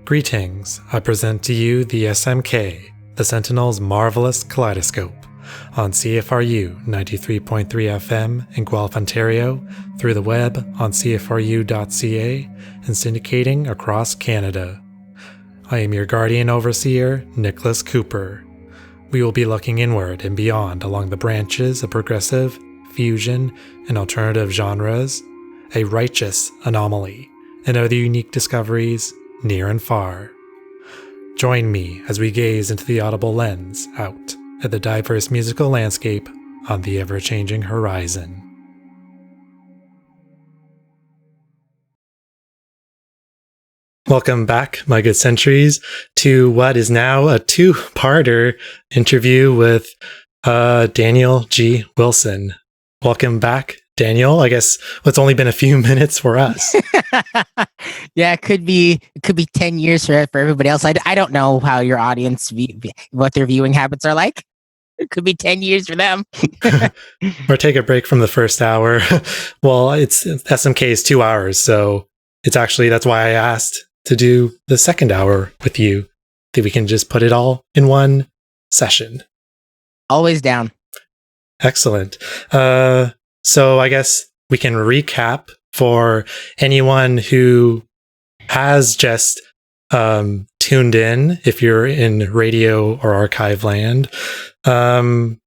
Greetings, I present to you the SMK, the Sentinel's Marvellous Kaleidoscope, on CFRU 93.3 FM in Guelph, Ontario, through the web on CFRU.ca, and syndicating across Canada. I am your guardian overseer, Nicholas Cooper. We will be looking inward and beyond along the branches of progressive, fusion, and alternative genres, a righteous anomaly, and other unique discoveries near and far. Join me as we gaze into the audible lens out at the diverse musical landscape on the ever-changing horizon. Welcome back, my good centuries, to what is now a two-parter interview with Daniel G. Wilson. Welcome back, Daniel. I guess it's only been a few minutes for us. Yeah, it could be 10 years for everybody else. I don't know how your audience what their viewing habits are like. It could be 10 years for them. Or take a break from the first hour. Well, it's SMK is 2 hours, so it's actually, that's why I asked to do the second hour with you, that we can just put it all in one session. Always down. Excellent. So I guess we can recap for anyone who has just tuned in, if you're in radio or archive land. I'm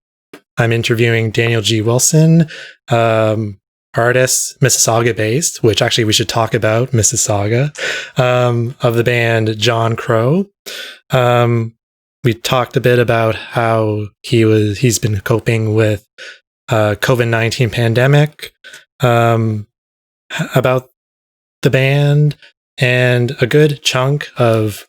interviewing Daniel G. Wilson, artist, Mississauga based, which actually we should talk about Mississauga, of the band JONCRO. We talked a bit about how he's been coping with COVID-19 pandemic, about the band, and a good chunk of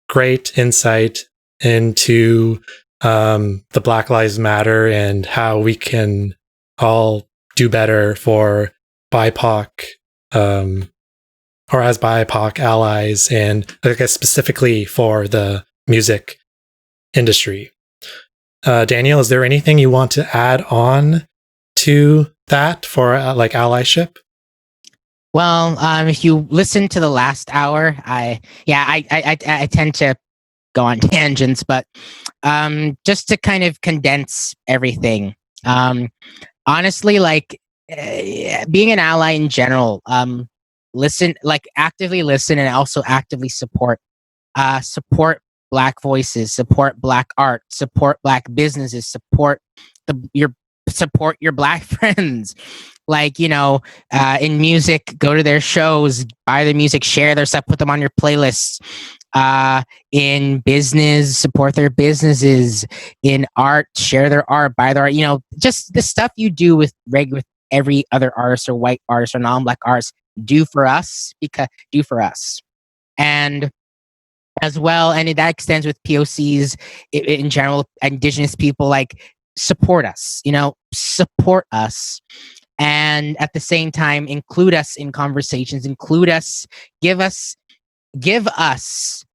great insight into the Black Lives Matter and how we can all do better for BIPOC, or as BIPOC allies, and I guess specifically for the music industry. Daniel, is there anything you want to add on to that for allyship? Well, if you listen to the last hour, I tend to go on tangents, but just to kind of condense everything. Honestly, being an ally in general, actively listen and also actively support Black voices, support Black art, support Black businesses, support your Black friends. In music, go to their shows, buy their music, share their stuff, put them on your playlists. In business, support their businesses. In art, share their art, buy their art. Just the stuff you do with every other artist or white artist or non-Black artist, do for us. And as well, and that extends with POCs in general, Indigenous people, support us, and at the same time include us in conversations, give us,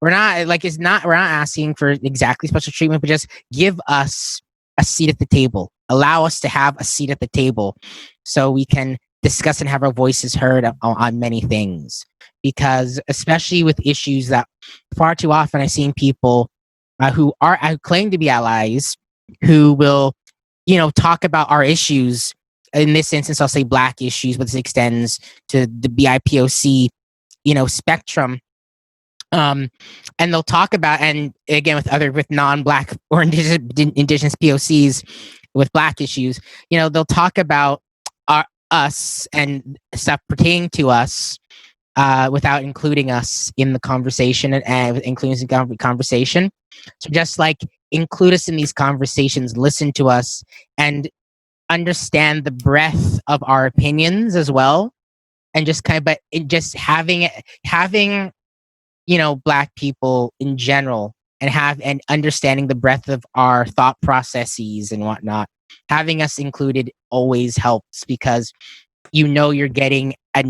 we're not asking for exactly special treatment, but just give us a seat at the table, allow us to have a seat at the table so we can discuss and have our voices heard on many things. Because especially with issues that far too often I've seen people who claim to be allies who will, talk about our issues. In this instance, I'll say Black issues, but this extends to the BIPOC, spectrum. And they'll talk about, and again with non-Black or indigenous POCs with Black issues, they'll talk about us and stuff pertaining to us without including us in the conversation and including us in the conversation. So just include us in these conversations, listen to us, and understand the breadth of our opinions as well. And just having Black people in general and understanding the breadth of our thought processes and whatnot, having us included always helps, because you're getting a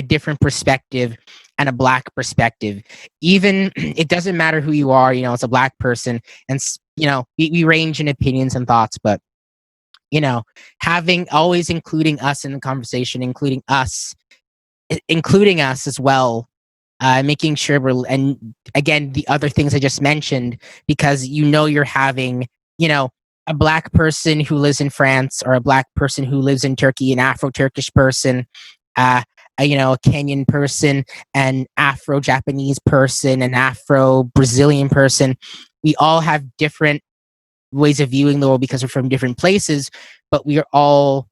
different perspective and a Black perspective. Even it doesn't matter who you are, it's a Black person, and we range in opinions and thoughts, but always including us in the conversation, including us as well, making sure and again, the other things I just mentioned, because you're having, a Black person who lives in France, or a Black person who lives in Turkey, an Afro-Turkish person, a Kenyan person, an Afro-Japanese person, an Afro-Brazilian person. We all have different ways of viewing the world because we're from different places, but we are all,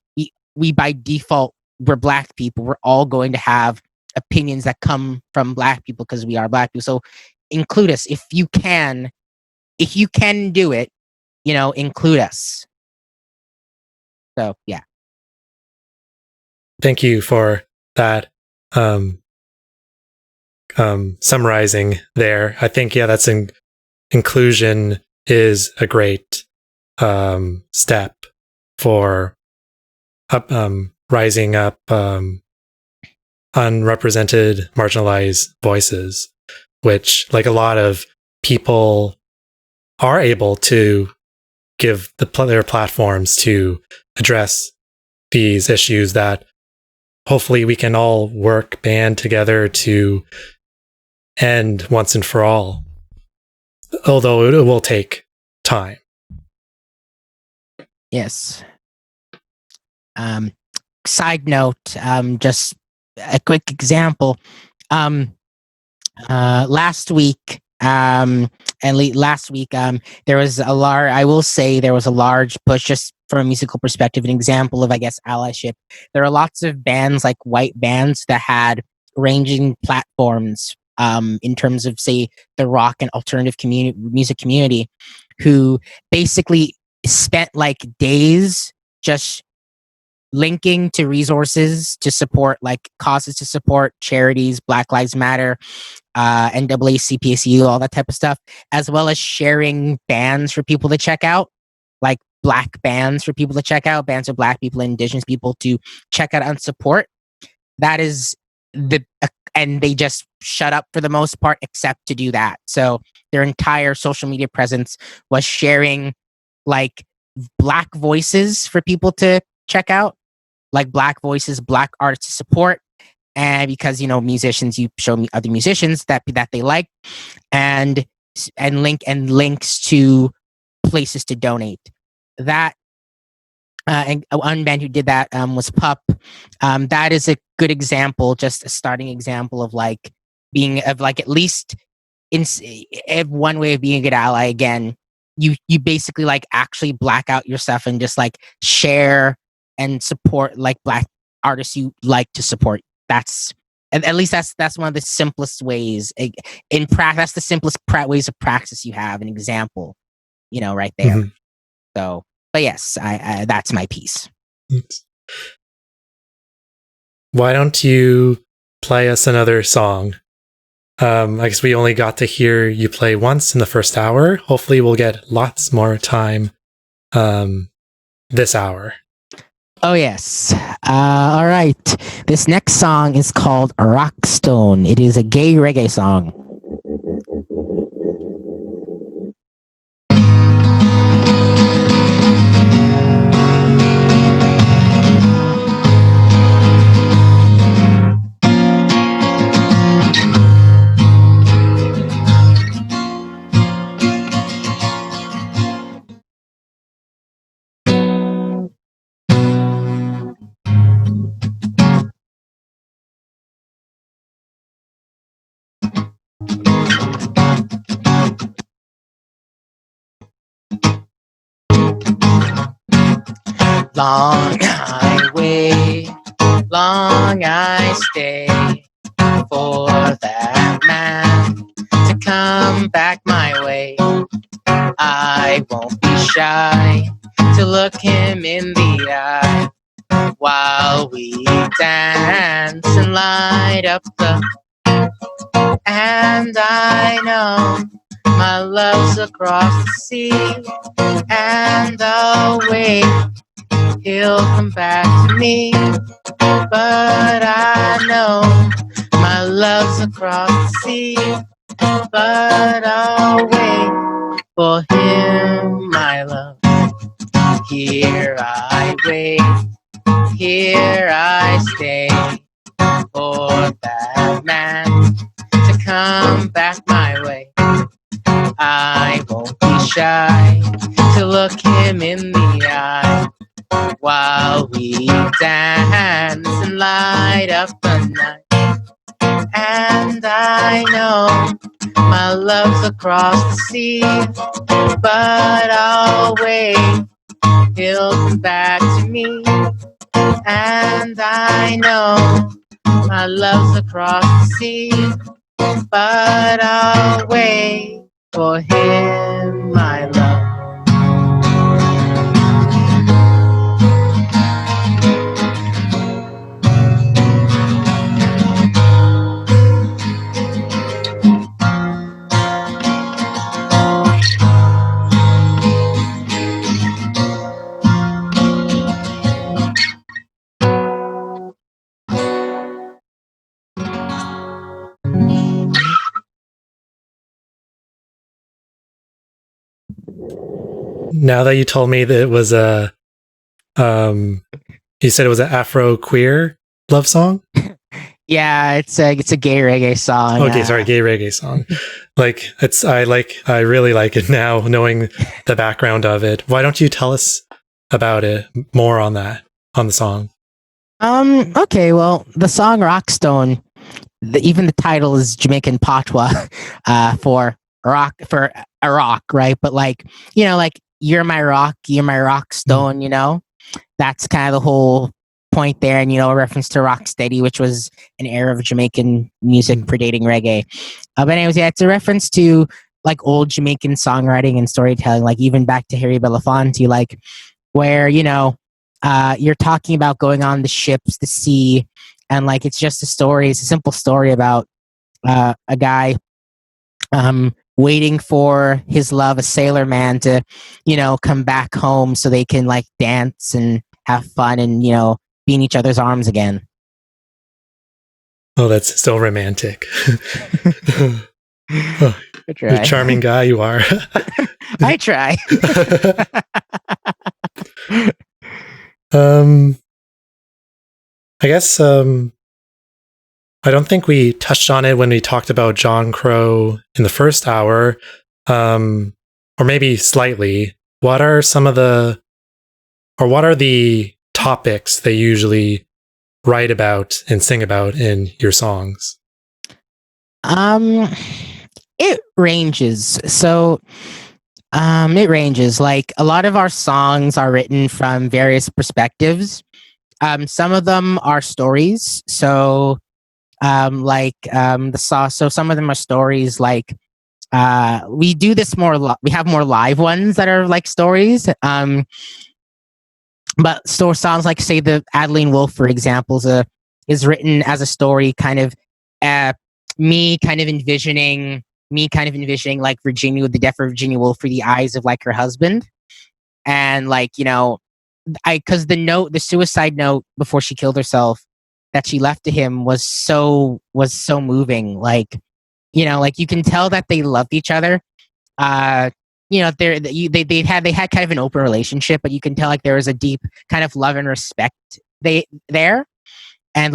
we by default, we're Black people. We're all going to have opinions that come from Black people because we are Black people. So include us if you can. If you can do it, include us. So yeah. Thank you for that summarizing there. I think, yeah, that's inclusion is a great step for rising up unrepresented, marginalized voices, which, like, a lot of people are able to give their platforms to address these issues that hopefully we can all band together to end once and for all, although it will take time. Yes. Side note, just a quick example. Last week, there was I will say there was a large push, just from a musical perspective, an example of, I guess, allyship. There are lots of bands, like white bands, that had ranging platforms in terms of, say, the rock and alternative music community, who basically spent like days just linking to resources to support, like causes to support, charities, Black Lives Matter, NAACP, all that type of stuff, as well as sharing bands for people to check out, like Black bands for people to check out, bands of Black people and Indigenous people to check out and support. That is and they just shut up for the most part, except to do that. So their entire social media presence was sharing like Black voices for people to check out, like Black voices, Black artists to support. And because, musicians, you show me other musicians that they like, and links to places to donate. That and one band who did that was Pup. That is a good example, just a starting example of at least in one way of being a good ally. Again, you basically like actually black out yourself and just like share and support like Black artists you like to support. At least that's one of the simplest ways in practice. That's the simplest ways of practice you have an example, right there. Mm-hmm. So, but yes, I that's my piece. Why don't you play us another song? I guess we only got to hear you play once in the first hour. Hopefully we'll get lots more time this hour. Oh, yes. All right. This next song is called Rockstone. It is a gay reggae song. Long I wait, long I stay for that man to come back my way. I won't be shy to look him in the eye while we dance and light up the. And I know my love's across the sea, and I'll wait. He'll come back to me, but I know my love's across the sea, but I'll wait for him, my love. Here I wait, here I stay for that man come back my way. I won't be shy to look him in the eye while we dance and light up the night. And I know my love's across the sea, but I'll wait, he'll come back to me. And I know my love's across the sea, but I'll wait for him, my love. Now that you told me that it was a, you said it was an Afro queer love song. Yeah, it's a gay reggae song. Okay, sorry, gay reggae song. Like I really like it now, knowing the background of it. Why don't you tell us about it more on that, on the song? Okay, well, the song Rockstone, even the title is Jamaican patois, for a rock, right? But like, you know, like you're my rock stone, you know? That's kind of the whole point there. And, you know, a reference to Rocksteady, which was an era of Jamaican music predating reggae. But anyways, yeah, it's a reference to like old Jamaican songwriting and storytelling, like even back to Harry Belafonte, like where, you know, you're talking about going on the ships, the sea, and like it's just a story. It's a simple story about a guy waiting for his love, a sailor man, to, you know, come back home so they can like dance and have fun and, you know, be in each other's arms again. Oh, that's so romantic. Oh, Good try. a charming guy you are. I try. I guess I don't think we touched on it when we talked about JONCRO in the first hour, or maybe slightly. What are the topics they usually write about and sing about in your songs? It ranges. So, it ranges. Like a lot of our songs are written from various perspectives. Some of them are stories. So, so some of them are stories like, we do this more, we have more live ones that are like stories. But songs like, say, the Adeline Wolf, for example, is written as a story, kind of, me kind of envisioning like Virginia, the death of Virginia Woolf, through the eyes of like her husband. And like, you know, because the suicide note before she killed herself that she left to him was so moving. Like, you know, like you can tell that they loved each other. You know, they had kind of an open relationship, but you can tell like there was a deep kind of love and respect there. And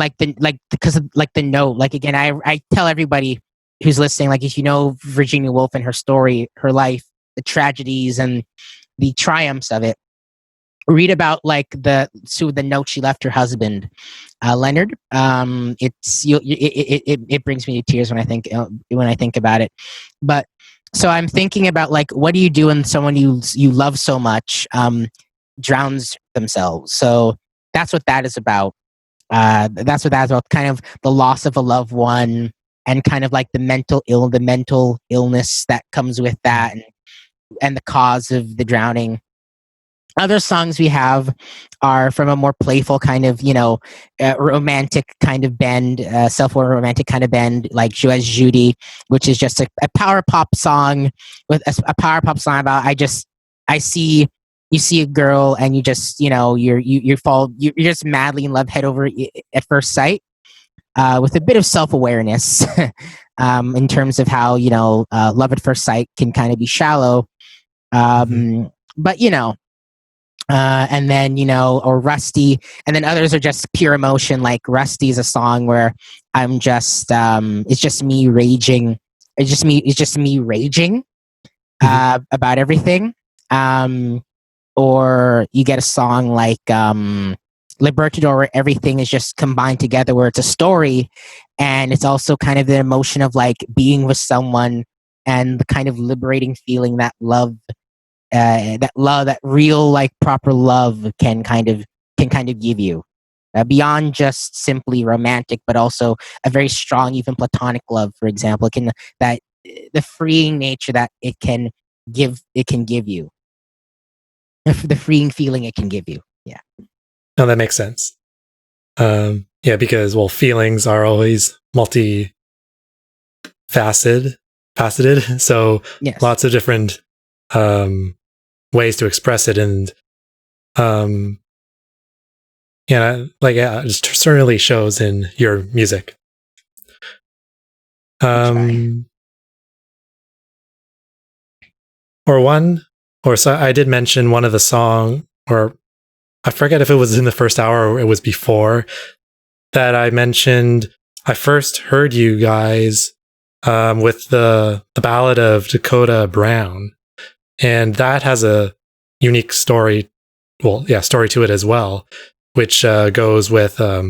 because of like the note, like again, I tell everybody who's listening, like if you know Virginia Woolf and her story, her life, the tragedies and the triumphs of it, read about like the note she left her husband, Leonard. It brings me to tears when I think about it. But so I'm thinking about like, what do you do when someone you love so much drowns themselves? So that's what that is about. That's about, kind of the loss of a loved one and kind of like the mental illness that comes with that, and the cause of the drowning. Other songs we have are from a more playful kind of, you know, romantic kind of bend, self-aware romantic kind of bend, like Joez Judy, which is just a power pop song with a power pop song about you see a girl and you just, you know, you're just madly in love, head over at first sight, with a bit of self-awareness, in terms of how, you know, love at first sight can kind of be shallow. But you know, And then, or Rusty, and then others are just pure emotion. Like Rusty is a song where I'm just, it's just me raging. It's just me raging about everything. Or you get a song like Libertador, where everything is just combined together, where it's a story, and it's also kind of the emotion of like being with someone and the kind of liberating feeling that love, that real like proper love can kind of give you, beyond just simply romantic, but also a very strong, even platonic love. For example, it can that the freeing nature that it can give you, the freeing feeling it can give you. Yeah. No, that makes sense. Yeah, because feelings are always faceted, so Yes. lots of different ways to express it, and it just certainly shows in your music. So I did mention one of the song, or I forget if it was in the first hour or it was before, that I mentioned I first heard you guys with the Ballad of Dakota Brown, and that has a unique story. Story to it as well, which goes with I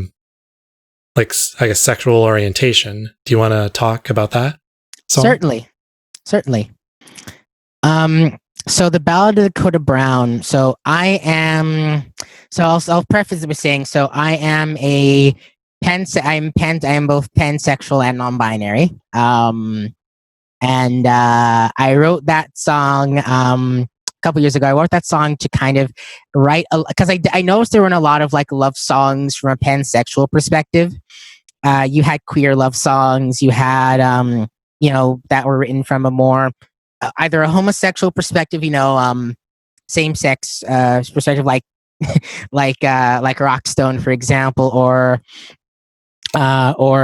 guess sexual orientation. Do you want to talk about that song? Certainly. So the Ballad of Dakota Brown. So I am. So I'll preface it with saying, so I am a I am both pansexual and non-binary. And I wrote that song a couple years ago. I wrote that song to kind of write, because I noticed there weren't a lot of like love songs from a pansexual perspective. You had queer love songs. You had that were written from a more either a homosexual perspective, same sex perspective, like like Rockstone, for example, or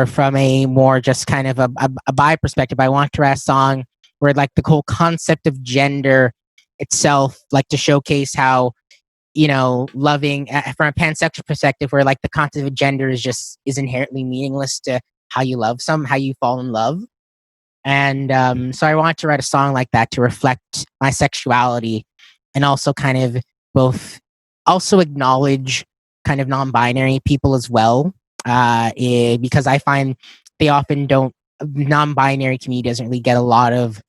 from a more just kind of a bi perspective. I want to write a song where like the whole concept of gender itself, like to showcase how loving from a pansexual perspective, where like the concept of gender is inherently meaningless to how you fall in love. And so I wanted to write a song like that to reflect my sexuality, and also kind of both also acknowledge kind of non-binary people as well, because I find they often don't non-binary community doesn't really get a lot of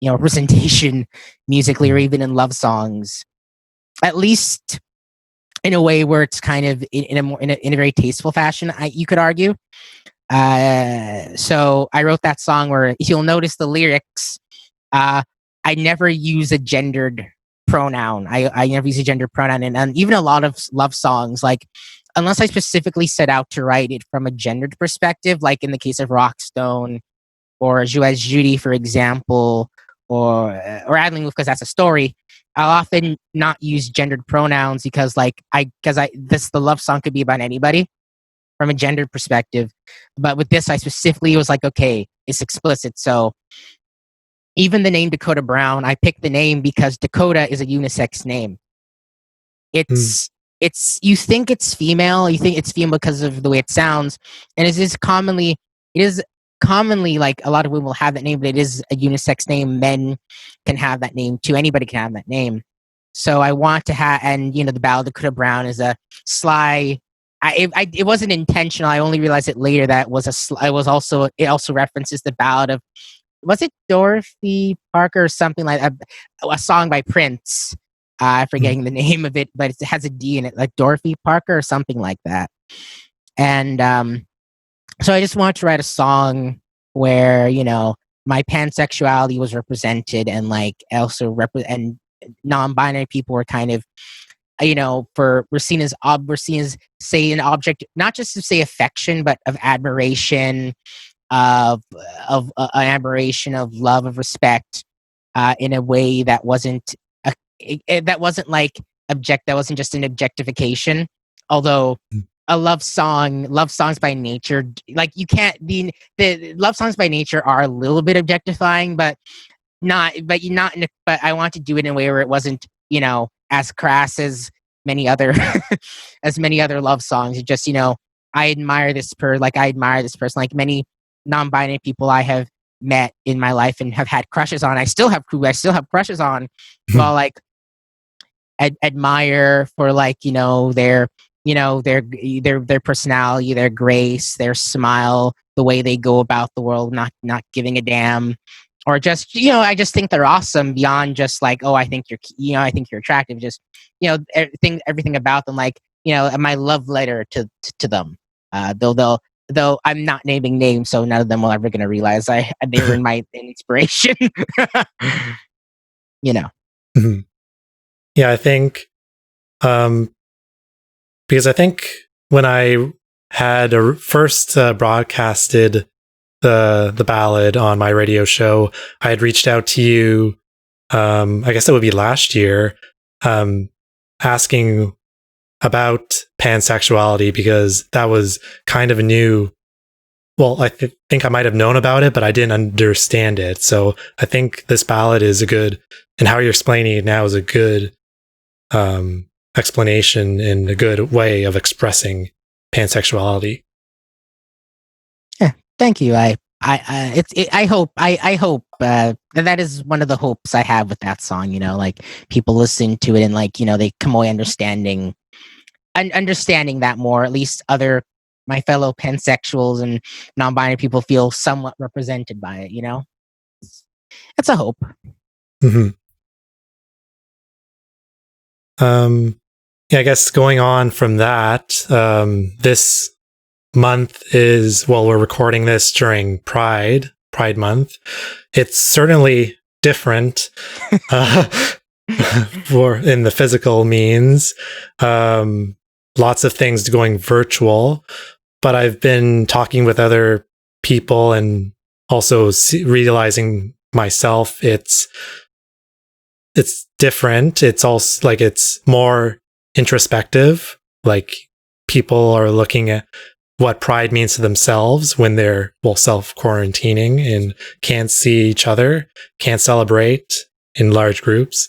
representation musically, or even in love songs, at least in a way where it's kind of in a very tasteful fashion, you could argue. So I wrote that song where, if you'll notice the lyrics, I never use a gendered pronoun. I never use a gendered pronoun, and even a lot of love songs, like unless I specifically set out to write it from a gendered perspective, like in the case of Rockstone or Jouez Judy, for example, or Adling, because that's a story. I'll often not use gendered pronouns because the love song could be about anybody from a gendered perspective. But with this, I specifically was like, okay, it's explicit. So even the name Dakota Brown, I picked the name because Dakota is a unisex name. It's you think it's female because of the way it sounds, and it is commonly like a lot of women will have that name, but it is a unisex name. Men can have that name too. Anybody can have that name. So I want to have, and the Ballad of Dakota Brown is a sly. It wasn't intentional. I only realized it later that it also references the ballad of, was it Dorothy Parker or something like a song by Prince. I'm forgetting the name of it, but it has a D in it, like Dorothy Parker or something like that. And so I just wanted to write a song where my pansexuality was represented, and like also and non-binary people were kind of we're seen as say an object, not just to say affection, but of admiration, of admiration, of love, of respect, in a way that wasn't like that wasn't just an objectification. Although love songs by nature, like you can't be the love songs by nature are a little bit objectifying, but not but I want to do it in a way where it wasn't as crass as many other as many other love songs. It just, I admire this person, like many non-binary people I have met in my life and have had crushes on. I still have crushes on. Well, like admire for like, their their personality, their grace, their smile, the way they go about the world, not giving a damn, or just, I just think they're awesome beyond just like, oh, I think I think you're attractive. Just, everything about them, like, my love letter to them. Though I'm not naming names, so none of them will ever gonna realize they were my inspiration. Mhm. Yeah, I think, because I think when I had first broadcasted the ballad on my radio show, I had reached out to you. I guess it would be last year, asking about pansexuality, because that was kind of a new. Well, I think I might have known about it, but I didn't understand it. So I think this ballad is a good, and how you're explaining it now is a good explanation and a good way of expressing pansexuality. Yeah, thank you. I hope that is one of the hopes I have with that song. Like people listen to it and like, they come away understanding that more. At least my fellow pansexuals and non-binary people feel somewhat represented by it. It's a hope. Mm-hmm. Yeah, I guess going on from that, this month is, well, we're recording this during Pride Month. It's certainly different for in the physical means. Lots of things going virtual, but I've been talking with other people and also realizing myself it's different. It's also like it's more introspective. Like people are looking at what pride means to themselves when they're self-quarantining and can't see each other, can't celebrate in large groups.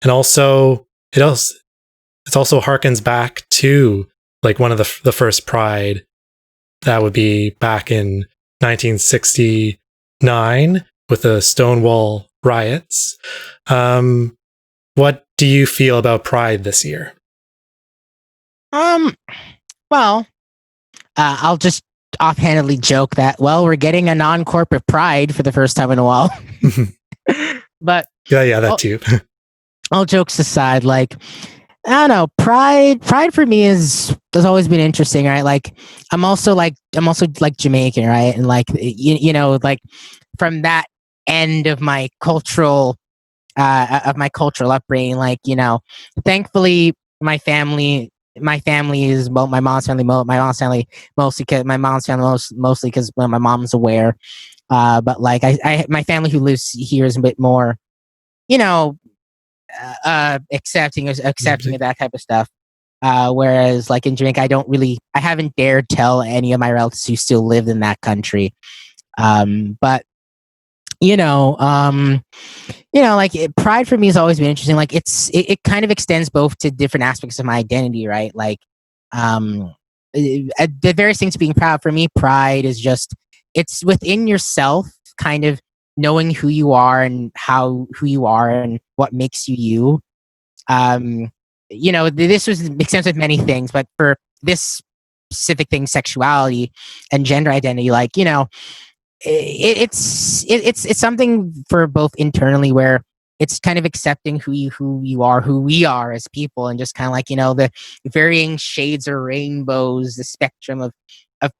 And also it also harkens back to like one of the first Pride, that would be back in 1969 with the Stonewall riots. What do you feel about Pride this year? Well, I'll just offhandedly joke that, we're getting a non-corporate Pride for the first time in a while. But yeah, that too. All jokes aside, like, I don't know, Pride for me has always been interesting, right? Like, I'm also like Jamaican, right? And like, like from that end of my cultural upbringing, like, thankfully my family is, well, my mom's family mostly because my mom's aware, but like my family who lives here is a bit more, accepting of that type of stuff, whereas like in Jamaica, I haven't dared tell any of my relatives who still live in that country, but like Pride for me has always been interesting. Like it kind of extends both to different aspects of my identity, right? Like, the various things being proud for me, Pride is just, it's within yourself, kind of knowing who you are and who you are and what makes you. This extends with many things, but for this specific thing, sexuality and gender identity, like, it's something for both internally, where it's kind of accepting who you are, who we are as people, and just kind of like, the varying shades or rainbows, the spectrum of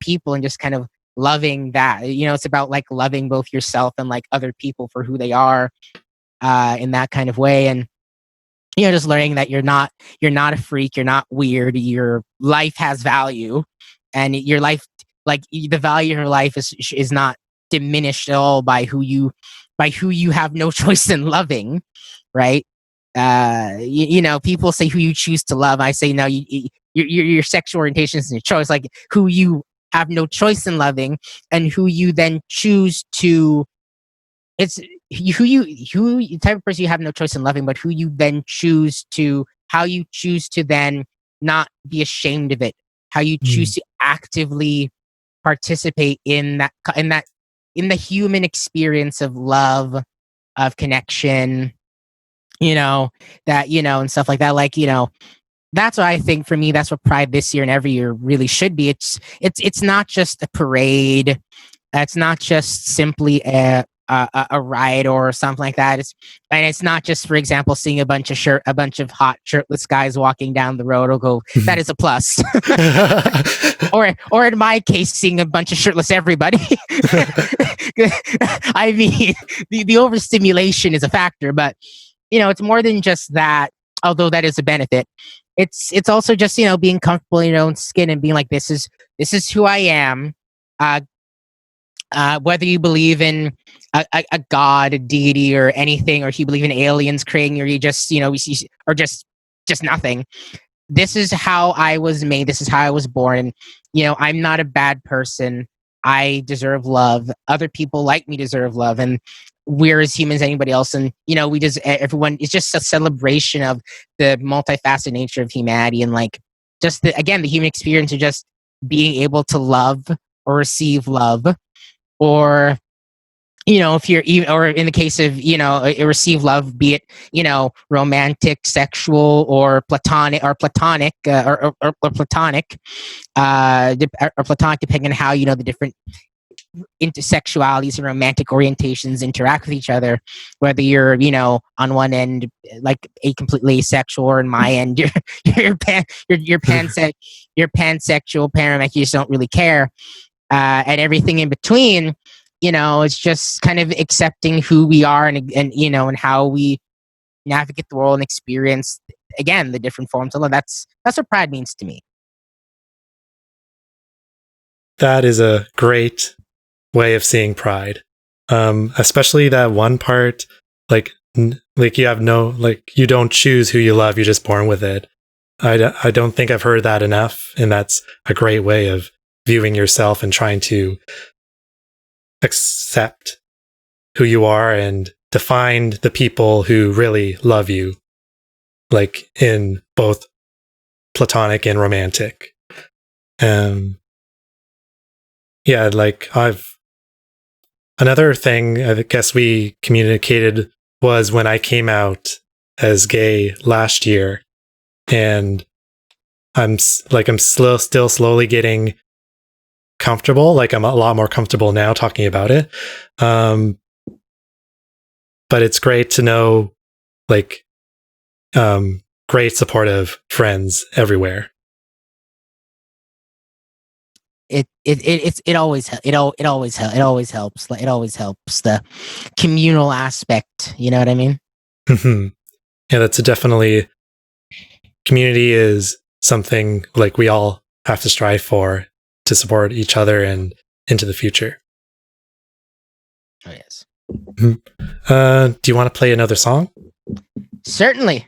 people, and just kind of loving that. It's about like loving both yourself and like other people for who they are, in that kind of way. And just learning that you're not a freak, you're not weird, your life has value, and your life, like the value of your life is not diminished at all by who you have no choice in loving, right? People say who you choose to love. I say no, your sexual orientation is your choice. Like who you have no choice in loving, and who you then choose to. It's who type of person you have no choice in loving, but who you then choose to how you choose to then not be ashamed of it, how you choose to actively participate in the human experience of love, of connection, and stuff like that. Like, that's what I think. For me, that's what Pride this year and every year really should be. It's not just a parade. It's not just simply a ride or something like that. It's not just, for example, seeing a bunch of hot shirtless guys walking down the road. Will go, that is a plus. or in my case, seeing a bunch of shirtless everybody. I mean, the overstimulation is a factor, but it's more than just that. Although that is a benefit, it's also just being comfortable in your own skin and being like, this is who I am. Whether you believe in a god, a deity, or anything, or if you believe in aliens creating, or you just or just nothing. This is how I was made. This is how I was born. I'm not a bad person. I deserve love. Other people like me deserve love, and we're as humans as anybody else. And everyone. It's just a celebration of the multifaceted nature of humanity, and like just the human experience of just being able to love or receive love, or if you're even, or in the case of receive love, be it romantic, sexual, or platonic, or platonic, or platonic, or platonic, depending on how the different intersexualities and romantic orientations interact with each other. Whether you're on one end like a completely asexual, or in my end you're pansexual, panoramic, you just don't really care, and everything in between. It's just kind of accepting who we are, and how we navigate the world and experience, again, the different forms of love. That's what Pride means to me. That is a great way of seeing Pride. Especially that one part, like you have you don't choose who you love, you're just born with it. I don't think I've heard that enough, and that's a great way of viewing yourself and trying to accept who you are and to find the people who really love you, like in both platonic and romantic. Another thing I guess we communicated was when I came out as gay last year, and I'm still slowly getting comfortable. Like, I'm a lot more comfortable now talking about it. But it's great to know, great supportive friends everywhere. It always helps. It always helps. It always helps the communal aspect. You know what I mean? Yeah, that's definitely, community is something like we all have to strive for, to support each other and into the future. Oh, yes. Do you want to play another song? Certainly.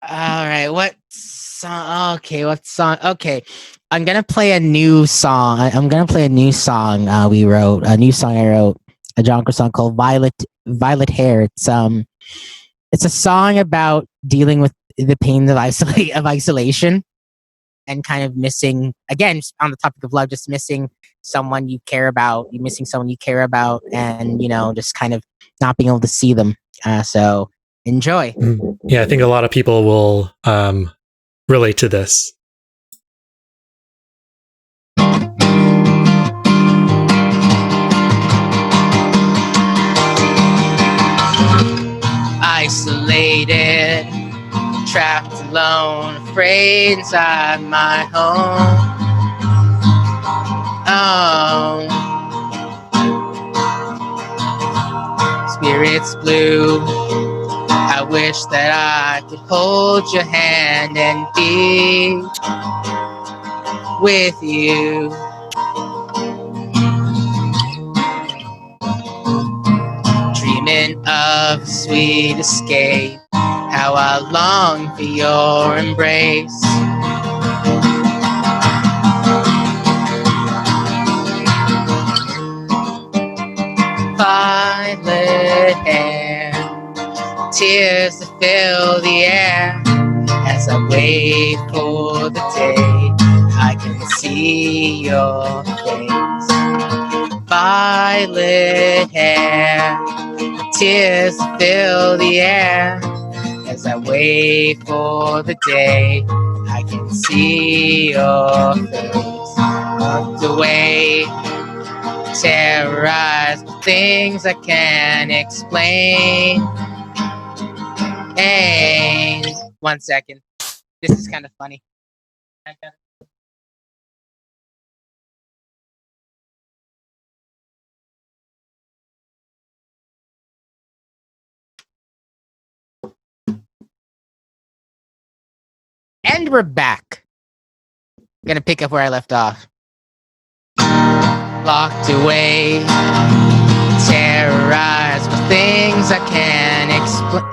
All right. What song? Okay. What song? Okay. I'm going to play a new song. I'm going to play a new song we wrote. A new song I wrote. A JONCRO song called Violet Hair. It's a song about dealing with the pain of isolation. And kind of missing, again, on the topic of love, just missing someone you care about. You're missing someone you care about, and just kind of not being able to see them. So enjoy. Yeah, I think a lot of people will relate to this. Isolated, trapped alone, afraid inside my home. Oh, spirits blue, I wish that I could hold your hand and be with you. Dreaming of sweet escape, how I long for your embrace. Violet hair, tears to fill the air as I wait for the day I can see your face. Violet hair, tears to fill the air as I wait for the day I can see your face. Locked away, terrorized with things I can't explain. Hey, 1 second. This is kind of funny. And we're back. I'm gonna pick up where I left off. Locked away, terrorized with things I can't explain.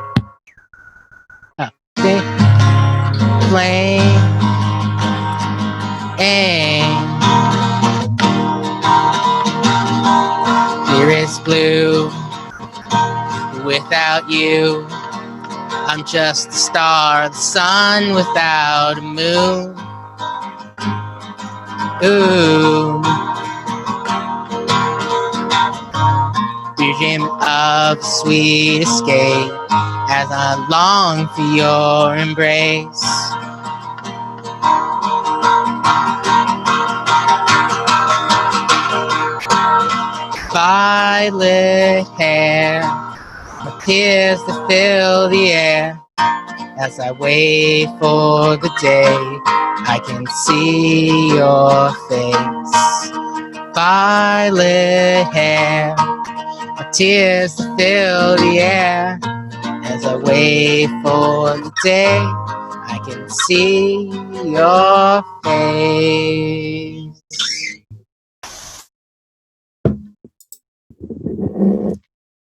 Clear is blue. Without you, I'm just a star, the sun without a moon. Ooh. Vision of sweet escape as I long for your embrace. Violet hair appears to fill the air as I wait for the day I can see your face. Violet hair, tears to fill the air as I wait for the day I can see your face.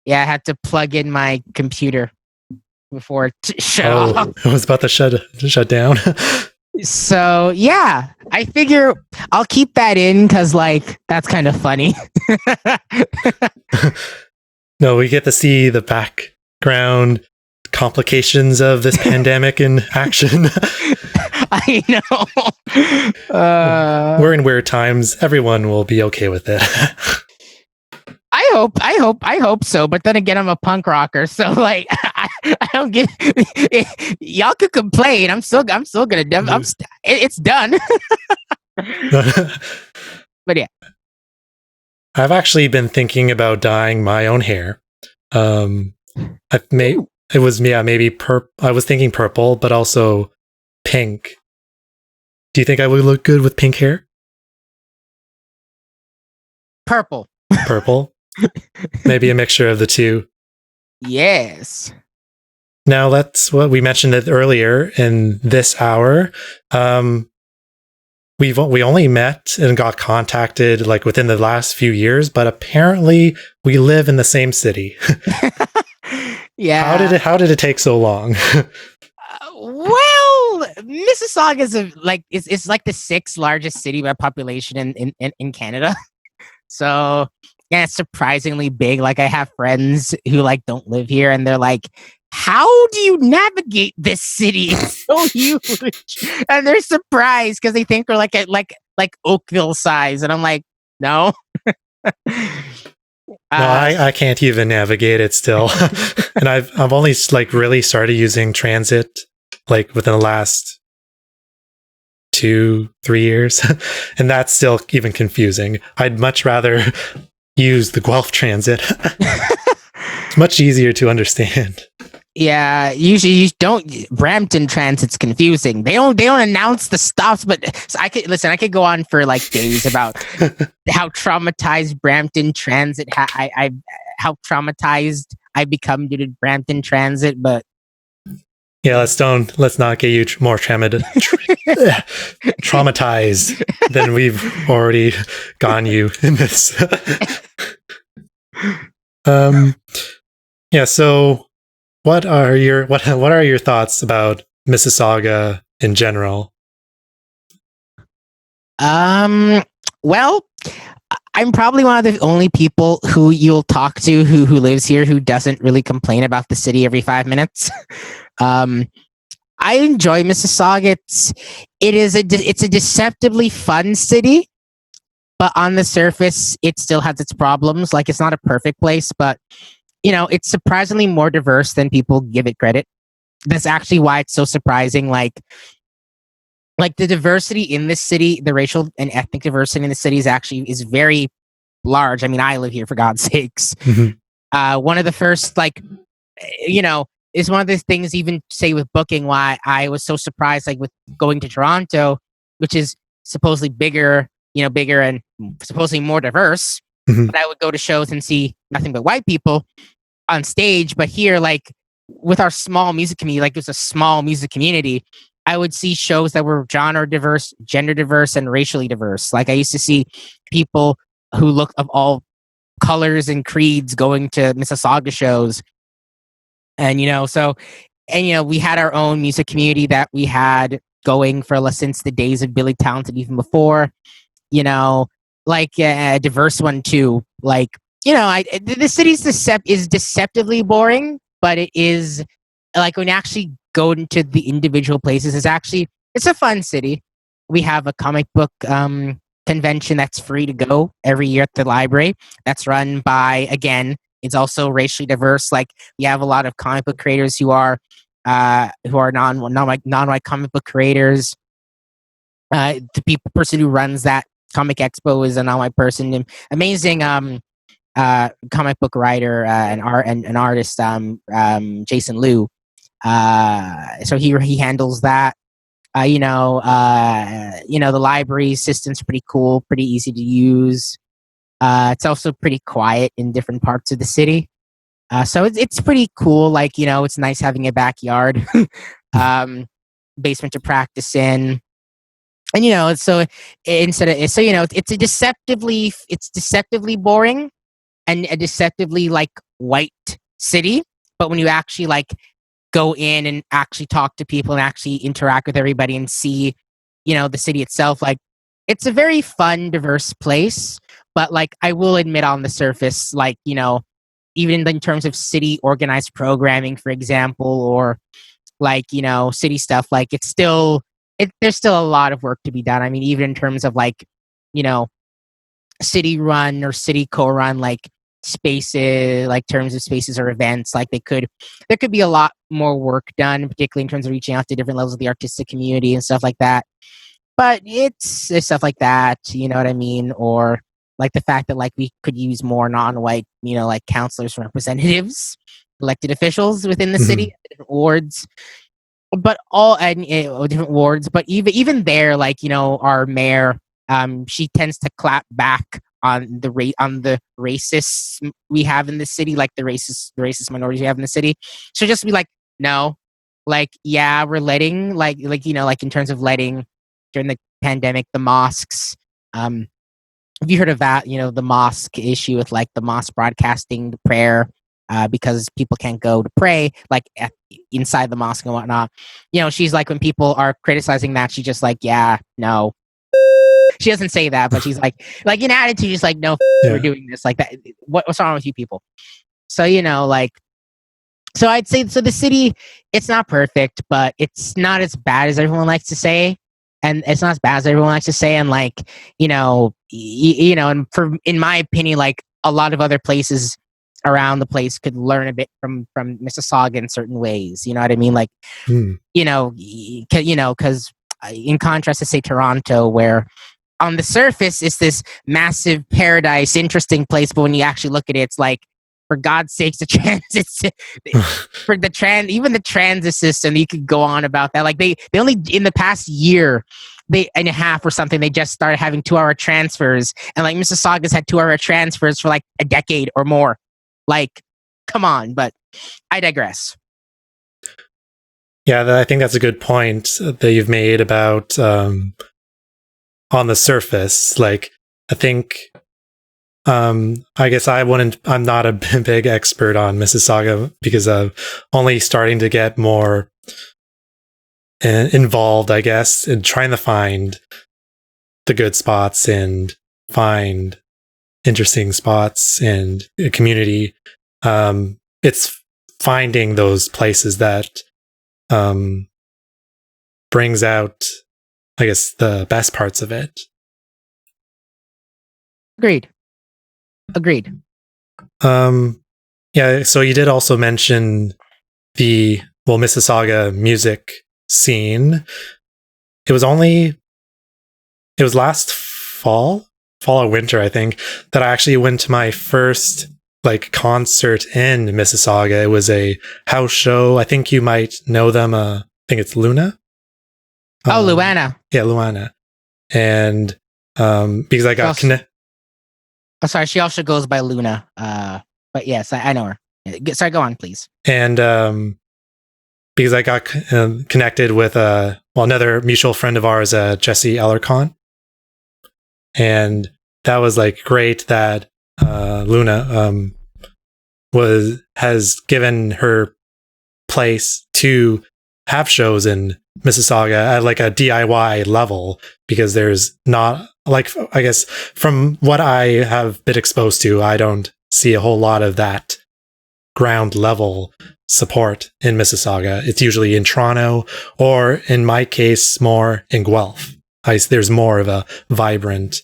Yeah, I had to plug in my computer before it shut off. It was about to shut down. So yeah, I figure I'll keep that in because like that's kind of funny. No, we get to see the background complications of this pandemic in action. I know. We're in weird times. Everyone will be okay with it. I hope so. But then again, I'm a punk rocker, so like I don't get. Y'all could complain. I'm still gonna. It's done. But yeah, I've actually been thinking about dyeing my own hair. Maybe I was thinking purple, but also pink. Do you think I would look good with pink hair? Purple. Maybe a mixture of the two. Yes. Now that's what we mentioned it earlier in this hour. We only met and got contacted like within the last few years, but apparently we live in the same city. Yeah. How did it take so long? Well, Mississauga is it's like the 6th largest city by population in Canada. So yeah, it's surprisingly big. Like I have friends who like don't live here, and they're like, "How do you navigate this city? It's so huge," and they're surprised because they think we're like Oakville size, and I'm like, no. No, I can't even navigate it still. And I've only like really started using transit like within the last 2-3 years, and that's still even confusing. I'd much rather use the Guelph transit. It's much easier to understand. Yeah, usually you don't. Brampton Transit's confusing. They don't announce the stops, but so I could go on for like days about how traumatized Brampton Transit. How traumatized I become due to Brampton Transit, but yeah, let's not get you more traumatized than we've already gone you in this. Yeah. So, what are your thoughts about Mississauga in general? Well, I I'm probably one of the only people who you'll talk to who lives here who doesn't really complain about the city every 5 minutes. I enjoy Mississauga. It's a deceptively fun city, but on the surface, it still has its problems. Like, it's not a perfect place, but it's surprisingly more diverse than people give it credit. That's actually why it's so surprising. Like the diversity in this city, the racial and ethnic diversity in the city is very large. I mean, I live here, for God's sakes. One of the first, is one of the things, even say with booking, why I was so surprised, like with going to Toronto, which is supposedly bigger and supposedly more diverse. But I would go to shows and see nothing but white people on stage. But here, like with our small music community, like it's a small music community, I would see shows that were genre diverse, gender diverse, and racially diverse. Like I used to see people who looked of all colors and creeds going to Mississauga shows. And we had our own music community that we had going for since the days of Billy Talented, even before, like a diverse one too. Like, the city's is deceptively boring, but it is, like, when you actually go into the individual places, it's a fun city. We have a comic book convention that's free to go every year at the library. That's run by, again, it's also racially diverse. Like, we have a lot of comic book creators who are non-white comic book creators. The person who runs that comic expo is a non-white person. An amazing comic book writer and artist, Jason Liu. So he handles that. The library system's pretty cool, pretty easy to use. It's also pretty quiet in different parts of the city. So it's pretty cool. Like, it's nice having a backyard, basement to practice in. And it's deceptively boring and a deceptively like white city. But when you actually like go in and actually talk to people and actually interact with everybody and see, the city itself, like, it's a very fun, diverse place. But like, I will admit, on the surface, like, even in terms of city organized programming, for example, or like, city stuff, like, there's still a lot of work to be done. I mean, even in terms of like, city run or city co-run, like spaces, like terms of spaces or events, like there could be a lot more work done, particularly in terms of reaching out to different levels of the artistic community and stuff like that. But it's stuff like that, you know what I mean? Or like the fact that like we could use more non-white, like counselors and representatives, elected officials within the city, different wards. But different wards. But even there, like, our mayor, she tends to clap back on the racists we have in the city, like the racist minorities we have in the city. So just be like, no, like, yeah, we're letting like in terms of letting during the pandemic the mosques. Have you heard of that? The mosque issue with like the mosque broadcasting the prayer. Because people can't go to pray like inside the mosque and whatnot. She's like, when people are criticizing that, she's just like, yeah, no. She doesn't say that, but she's like in attitude, she's like, no, we're doing this like that. What's wrong with you people? So so I'd say, so the city, it's not perfect, but it's not as bad as everyone likes to say, and it's not as bad as everyone likes to say, and like and in my opinion, like a lot of other places around the place could learn a bit from Mississauga in certain ways. You know what I mean? Like, because in contrast to say Toronto, where on the surface it's this massive paradise, interesting place, but when you actually look at it, it's like, for God's sakes, the transit even the transit system, you could go on about that. Like they only in the past year and a half or something, they just started having 2-hour transfers, and like Mississauga's had 2-hour transfers for like a decade or more. Like, come on, but I digress. Yeah, I think that's a good point that you've made about on the surface. Like, I think, I guess I'm not a big expert on Mississauga because I'm only starting to get more involved, I guess, in trying to find the good spots and find interesting spots and a community. It's finding those places that brings out, I guess, the best parts of it. Agreed. Yeah, so you did also mention the Mississauga music scene. It was last fall or winter, I think, that I actually went to my first concert in Mississauga. It was a house show. I think you might know them. I think it's Luna. Luana. Yeah, Luana. And because I got connected. Oh, sorry, she also goes by Luna. But yes, I know her. Sorry, go on, please. And because I got connected with another mutual friend of ours, Jesse Ellercon. And that was great that Luna has given her place to have shows in Mississauga at a DIY level, because there's not I guess from what I have been exposed to, I don't see a whole lot of that ground level support in Mississauga. It's usually in Toronto, or in my case, more in Guelph. There's more of a vibrant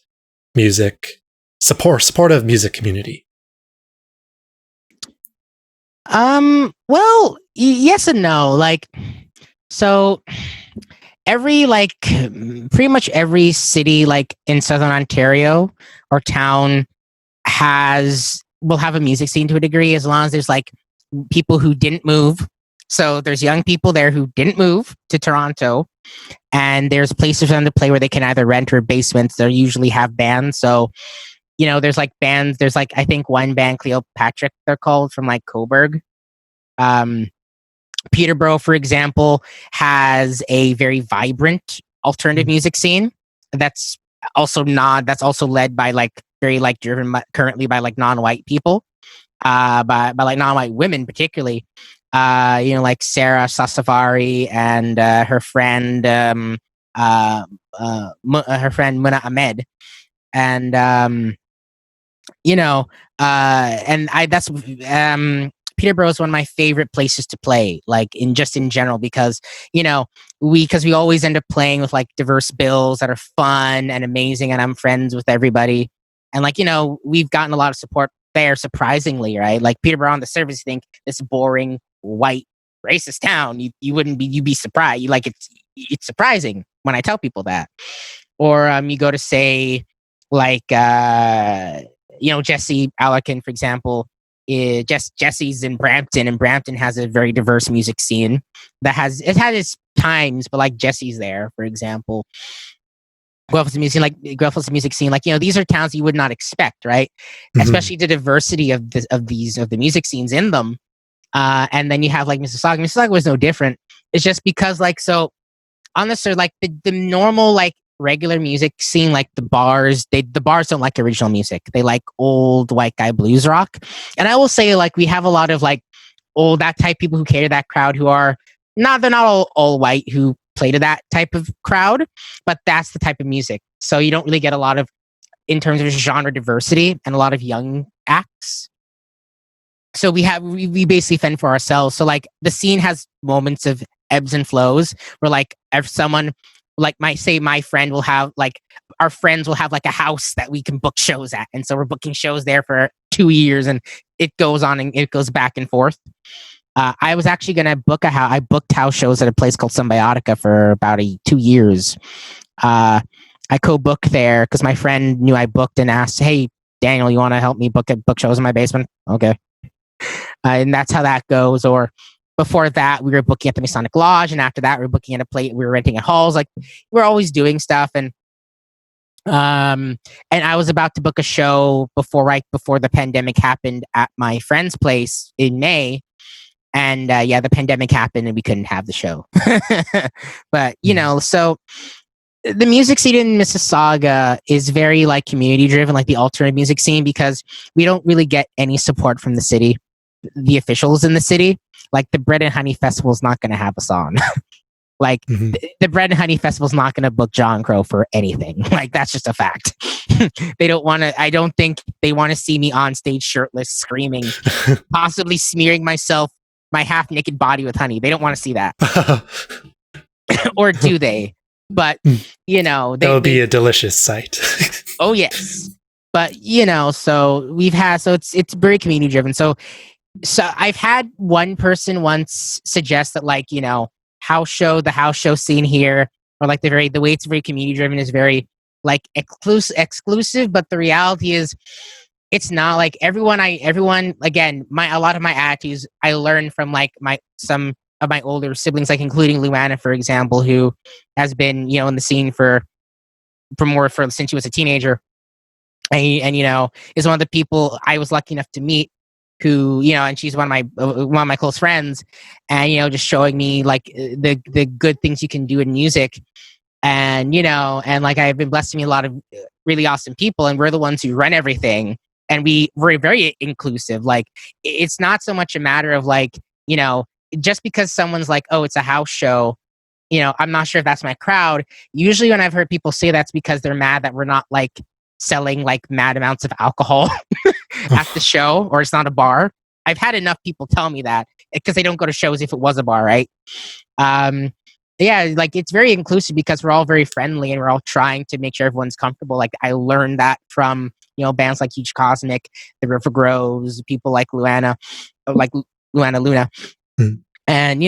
supportive music community. Well, yes and no. So every pretty much every city in Southern Ontario or town will have a music scene to a degree, as long as there's people who didn't move. So there's young people there who didn't move to Toronto, and there's places for them to play where they can either rent or basements. They usually have bands. So, there's bands. There's I think one band, Cleopatra, they're called, from Cobourg. Peterborough, for example, has a very vibrant alternative music scene. That's also led by very driven currently by non-white people, by non-white women particularly. Sarah Sastavari and her friend Muna Ahmed, and that's Peterborough is one of my favorite places to play, in general, because we always end up playing with diverse bills that are fun and amazing, and I'm friends with everybody, and we've gotten a lot of support there, surprisingly, right? Peterborough on the surface, you think this boring white racist town, you'd be surprised. It's surprising when I tell people that. Or you go to say Jesse Allerkin, for example. Jesse's in Brampton, and Brampton has a very diverse music scene that has its times, but Jesse's there, for example. Guelph's music scene, these are towns you would not expect, right? Mm-hmm. Especially the diversity of the music scenes in them. And then you have Mississauga. Mississauga was no different. It's just because so on the the normal regular music scene, the bars don't like original music. They like old white guy blues rock. And I will say we have a lot of old, that type people who cater to that crowd, who are they're not all white, who play to that type of crowd, but that's the type of music. So you don't really get a lot of, in terms of genre diversity, and a lot of young acts. So we basically fend for ourselves. So the scene has moments of ebbs and flows, where if someone my friend will have our friends will have a house that we can book shows at, and so we're booking shows there for 2 years, and it goes on and it goes back and forth. I was actually going to book I booked house shows at a place called Symbiotica for about 2 years. I co-booked there because my friend knew I booked and asked, "Hey, Daniel, you want to help me book shows in my basement?" Okay. And that's how that goes. Or before that, we were booking at the Masonic Lodge, and after that, we were booking at we were renting at halls. We're always doing stuff, and I was about to book a show before the pandemic happened at my friend's place in May, and the pandemic happened, and we couldn't have the show. But so the music scene in Mississauga is very community driven, the alternative music scene, because we don't really get any support from the city, the officials in the city. The Bread and Honey Festival is not going to have us on. Like the Bread and Honey Festival's not going to book JONCRO for anything. Like that's just a fact. They don't want to. I don't think they want to see me on stage shirtless, screaming, possibly smearing my half naked body with honey. They don't want to see that. Or do they? But that would be a delicious sight. Oh yes, but so it's very community driven. So I've had one person once suggest that the house show scene here, or like the way it's very community driven is very like exclusive. But the reality is, it's not like everyone. Again, a lot of my attitudes I learned from some of my older siblings, like including Luana, for example, who has been in the scene since she was a teenager, and is one of the people I was lucky enough to meet, who and she's one of my close friends, and just showing me like the good things you can do in music, and and like I've been blessed to meet a lot of really awesome people, and we're the ones who run everything, and we're very inclusive. Like it's not so much a matter of just because someone's like, oh, it's a house show, I'm not sure if that's my crowd. Usually when I've heard people say that's because they're mad that we're not like selling like mad amounts of alcohol at the show, or it's not a bar. I've had enough people tell me that because they don't go to shows if it was a bar, right? Yeah, like it's very inclusive because we're all very friendly and we're all trying to make sure everyone's comfortable. Like I learned that from bands like Huge Cosmic, the River Groves, people like Luna. And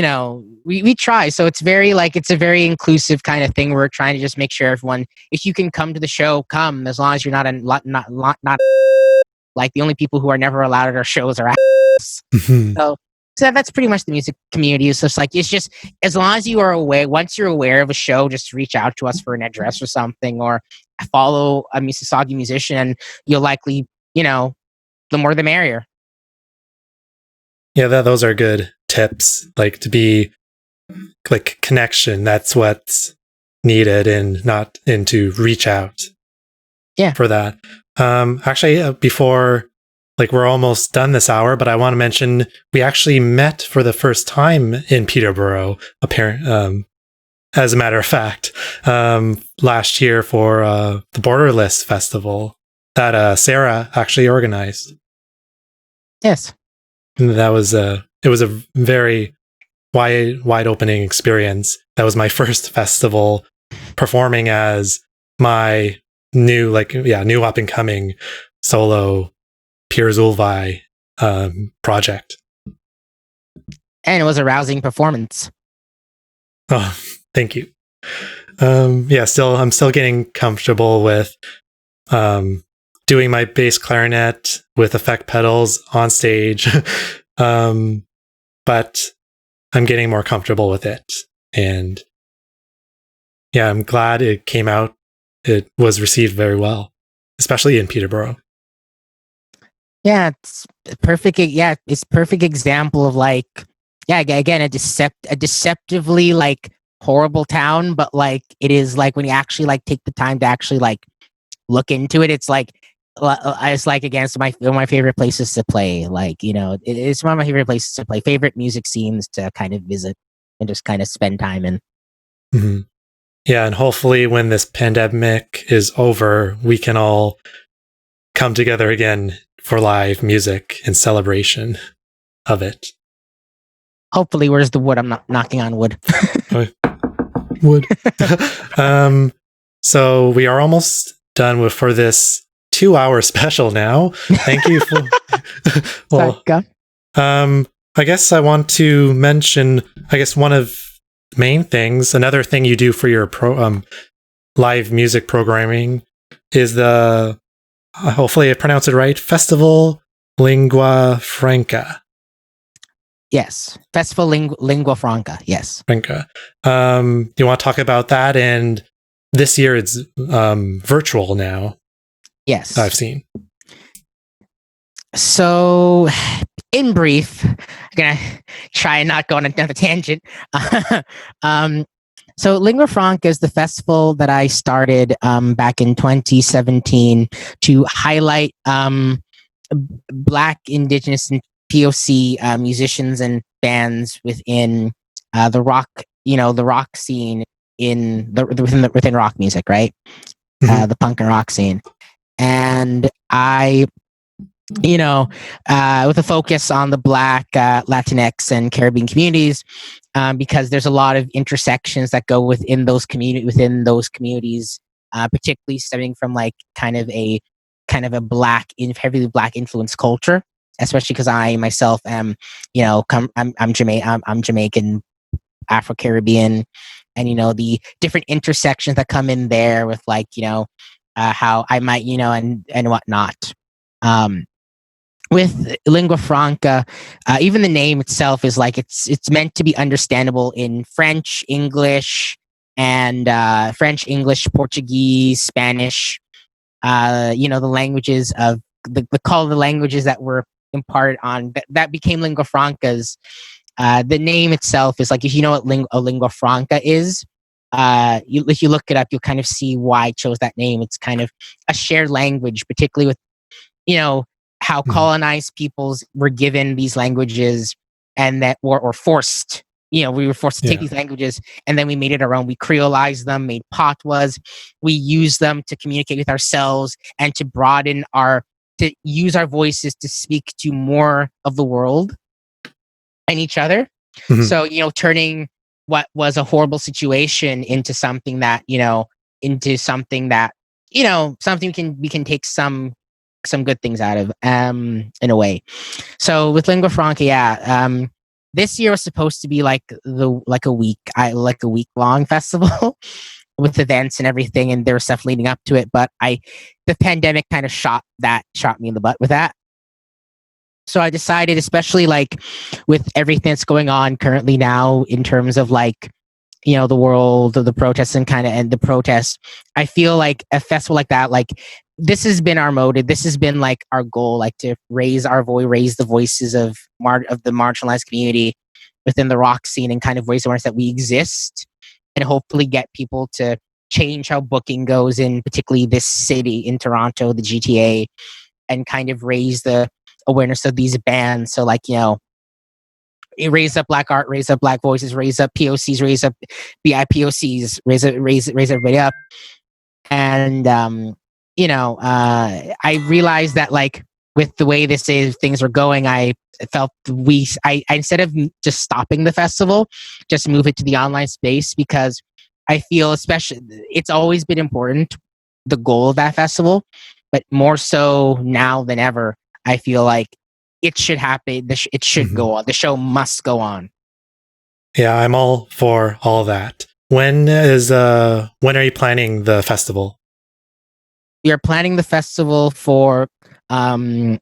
we try, so it's very it's a very inclusive kind of thing. We're trying to just make sure everyone, if you can come to the show, come, as long as you're not like the only people who are never allowed at our shows are so that's pretty much the music community. So it's just as long as you are aware, once you're aware of a show, just reach out to us for an address or something, or follow a Mississauga musician, and you'll likely the more the merrier. Yeah, those are good tips. Like to be like connection. That's what's needed, and to reach out. Yeah. For that. Actually, before we're almost done this hour, but I want to mention we actually met for the first time in Peterborough. As a matter of fact, last year for the Borderless Festival that Sarah actually organized. Yes. And that was it was a very wide opening experience. That was my first festival performing as my new up and coming solo Piers Ulvi project. And it was a rousing performance. Oh, thank you. I'm still getting comfortable with doing my bass clarinet with effect pedals on stage. But I'm getting more comfortable with it. And yeah, I'm glad it came out. It was received very well, especially in Peterborough. Yeah, it's perfect. Yeah, it's perfect example of again, a deceptively horrible town, but it is when you actually take the time to actually look into it, it's again, it's one of my favorite places to play. It's one of my favorite places to play, favorite music scenes to kind of visit and just kind of spend time in. Mm-hmm. Yeah, and hopefully when this pandemic is over, we can all come together again for live music in celebration of it. Hopefully, where's the wood? I'm not knocking on wood. Wood. So we are almost done for this 2-hour special now. Thank you for I guess I want to mention one of the main things, another thing you do for your live music programming is the hopefully I pronounce it right, Festival Lingua Franca. Yes. Festival Lingua Franca. Yes. Franca. You want to talk about that? And this year it's virtual now. Yes. I've seen. So, in brief, I'm going to try and not go on another tangent. So, Lingua Franca is the festival that I started back in 2017 to highlight Black, Indigenous, and POC musicians and bands within the rock the rock scene within rock music, right? The punk and rock scene. And I, with a focus on the Black, Latinx, and Caribbean communities, because there's a lot of intersections that go within those communities, particularly stemming from like kind of a heavily Black influence culture. Especially because I myself am, I'm Jamaican, Afro-Caribbean, and the different intersections that come in there with like how I might and whatnot. With lingua franca, even the name itself is like it's meant to be understandable in French, English, and Portuguese, Spanish. The languages of the languages that were imparted on that became lingua francas. The name itself is like, if you know what a lingua franca is, if you look it up, you'll kind of see why I chose that name. It's kind of a shared language, particularly with how colonized peoples were given these languages, and that or forced. We were forced to take these languages, and then we made it our own. We creolized them, made patois. We used them to communicate with ourselves and to to use our voices to speak to more of the world and each other. So, turning what was a horrible situation into something that, something we can take some good things out of, in a way. So with lingua franca, this year was supposed to be like a week long festival with events and everything, and there was stuff leading up to it. But the pandemic kind of shot me in the butt with that. So I decided, especially like with everything that's going on currently now in terms of like, the world of the protests and the protests, I feel like a festival like that, like this has been our motive. This has been like our goal, like to raise our voice, raise the voices of the marginalized community within the rock scene, and kind of raise awareness that we exist, and hopefully get people to change how booking goes in particularly this city in Toronto, the GTA, and kind of raise the awareness of these bands. So like, it raise up Black art, raise up Black voices, raise up POCs, raise up BIPOCs, raise everybody up. And I realized that like with the way things are going, I felt I instead of just stopping the festival, just move it to the online space, because I feel, especially, it's always been important, the goal of that festival, but more so now than ever, I feel like it should happen. It should go on. The show must go on. Yeah, I'm all for all that. When are you planning the festival? We are planning the festival for I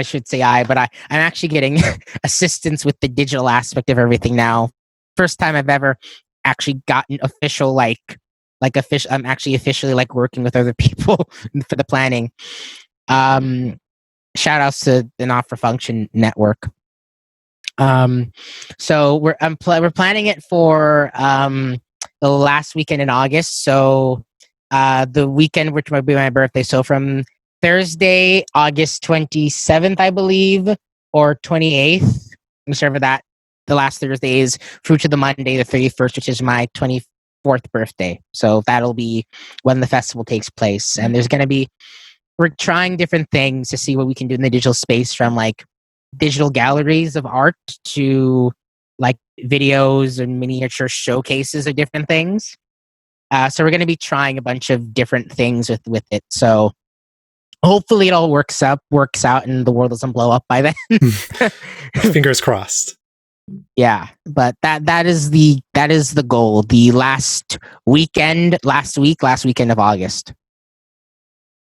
should say but I'm actually getting assistance with the digital aspect of everything now. First time I've ever actually gotten official I'm actually officially like working with other people for the planning. Shout outs to the Not for Function network. So we're planning it for the last weekend in August. So the weekend which might be my birthday. So from Thursday, August 27th, I believe, or 28th, whichever that the last Thursday is, through to the Monday, the 31st, which is my 24th birthday. So that'll be when the festival takes place. And we're trying different things to see what we can do in the digital space, from like digital galleries of art to like videos and miniature showcases of different things. So we're going to be trying a bunch of different things with it. So hopefully it all works out and the world doesn't blow up by then. Fingers crossed. Yeah, but that is the goal. The last weekend of August.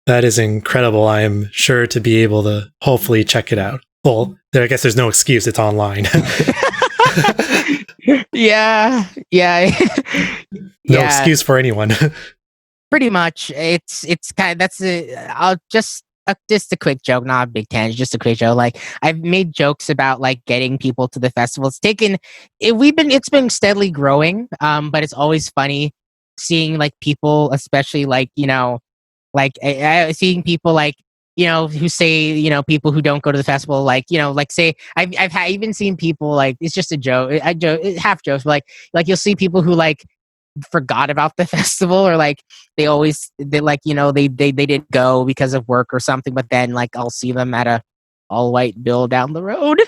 That is incredible. I am sure to be able to hopefully check it out. Well, I guess there's no excuse. It's online. Yeah. No excuse for anyone. Pretty much. It's kind of, I'll just a quick joke, not a big tangent, just a quick joke. Like, I've made jokes about like getting people to the festival. It's been steadily growing. But it's always funny seeing like people, especially like, seeing people like, who say, people who don't go to the festival, like, like say, I've even seen people like, it's just a joke, half jokes, but like you'll see people who like forgot about the festival, or like they like, they didn't go because of work or something, but then like I'll see them at a all white bill down the road.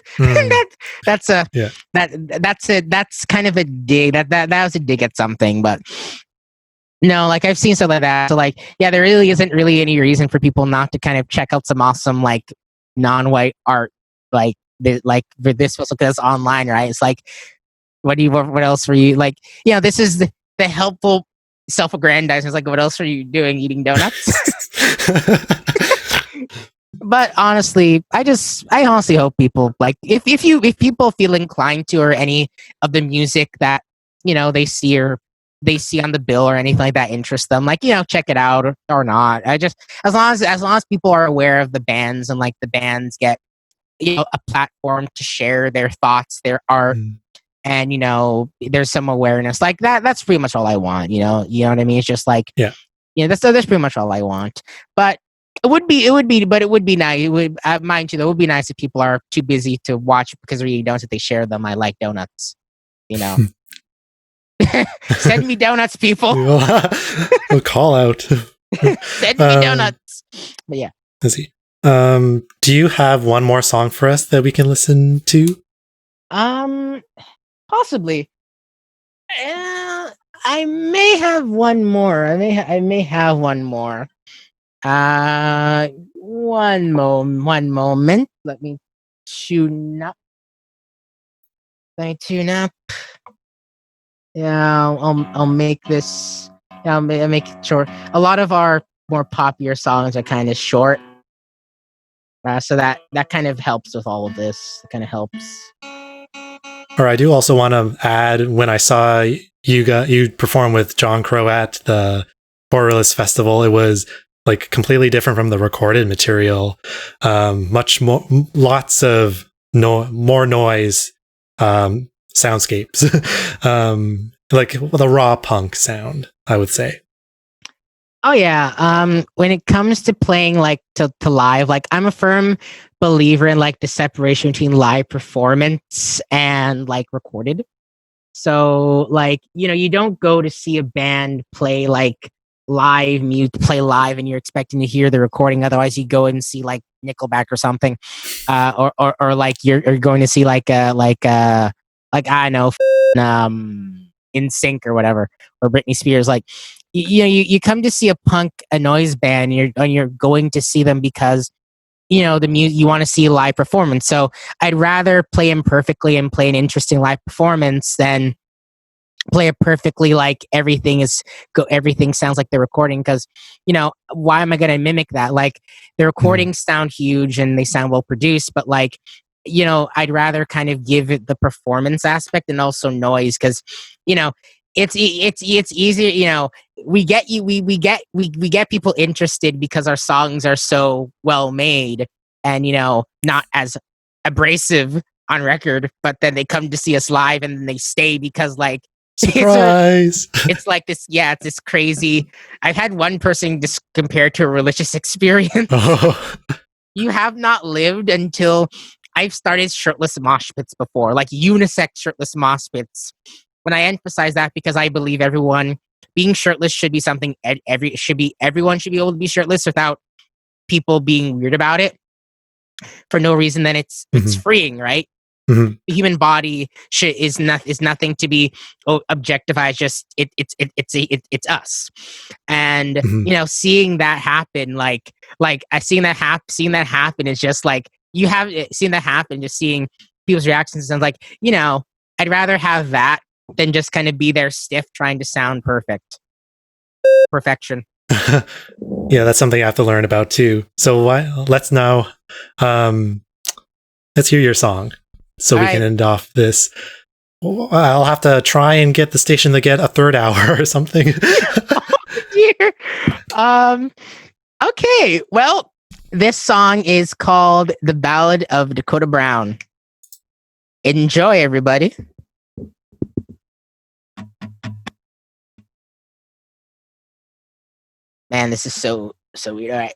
That's a Yeah. that's kind of a dig. That was a dig at something, but no, like I've seen stuff like that. So like, yeah, there really isn't really any reason for people not to kind of check out some awesome like non-white art, like for this festival, because it's online, right? It's like, what else were you like? This is the helpful self-aggrandizement. It's like, what else are you doing? Eating donuts? But honestly, I honestly hope people like, if people feel inclined to, or any of the music that they see on the bill or anything like that interests them, like, check it out, or not. I just, as long as people are aware of the bands, and like the bands get a platform to share their thoughts, their art, and there's some awareness like that. That's pretty much all I want. You know what I mean? It's just like, that's pretty much all I want. But it would be nice. It would, mind you, though, it would be nice if people are too busy to watch because they're eating donuts, if they share them. I like donuts. Send me donuts, people. We'll call out. Send me donuts. But yeah. Let's see. Do you have one more song for us that we can listen to? Possibly. I may have one more. I may have one more. One moment. Let me tune up. Yeah, I'll make this. Yeah, I'll make it short. A lot of our more popular songs are kind of short, so that kind of helps with all of this. It kind of helps. Or I do also want to add, when I saw you perform with JONCRO at the Marvellous Festival, it was like completely different from the recorded material. Much more, lots of more noise, soundscapes, like the raw punk sound, I would say. Oh yeah. When it comes to playing like to live, like I'm a firm believer in like the separation between live performance and like recorded. So like, you don't go to see a band play like play live and you're expecting to hear the recording. Otherwise you go and see like Nickelback or something. Or like you're going to see like I don't know, In Sync or whatever, or Britney Spears. Like, you come to see a noise band, and you're going to see them because the music, you want to see a live performance. So I'd rather play them perfectly and play an interesting live performance than play it perfectly like everything sounds like the recording, because why am I going to mimic that? Like, the recordings sound huge and they sound well produced, but like, I'd rather kind of give it the performance aspect and also noise, because it's easier. We get people interested because our songs are so well made and not as abrasive on record, but then they come to see us live and they stay because like, surprise. It's like this. Yeah, it's this crazy. I've had one person just compared to a religious experience. Oh. You have not lived until I've started shirtless mosh pits before, like unisex shirtless mosh pits. When I emphasize that, because I believe everyone being shirtless should be something everyone should be able to be shirtless without people being weird about it for no reason. Then it's freeing, right? The human body is nothing to be objectified. Just it's us, and seeing that happen, like I seeing that happen is just like, you have seen that happen. Just seeing people's reactions, and like, I'd rather have that than just kind of be there stiff trying to sound perfection. Yeah, that's something I have to learn about too. So let's now let's hear your song. So all we can end off this. I'll have to try and get the station to get a third hour or something. Oh dear. Okay. Well, this song is called "The Ballad of Dakota Brown." Enjoy, everybody. Man, this is so weird. All right.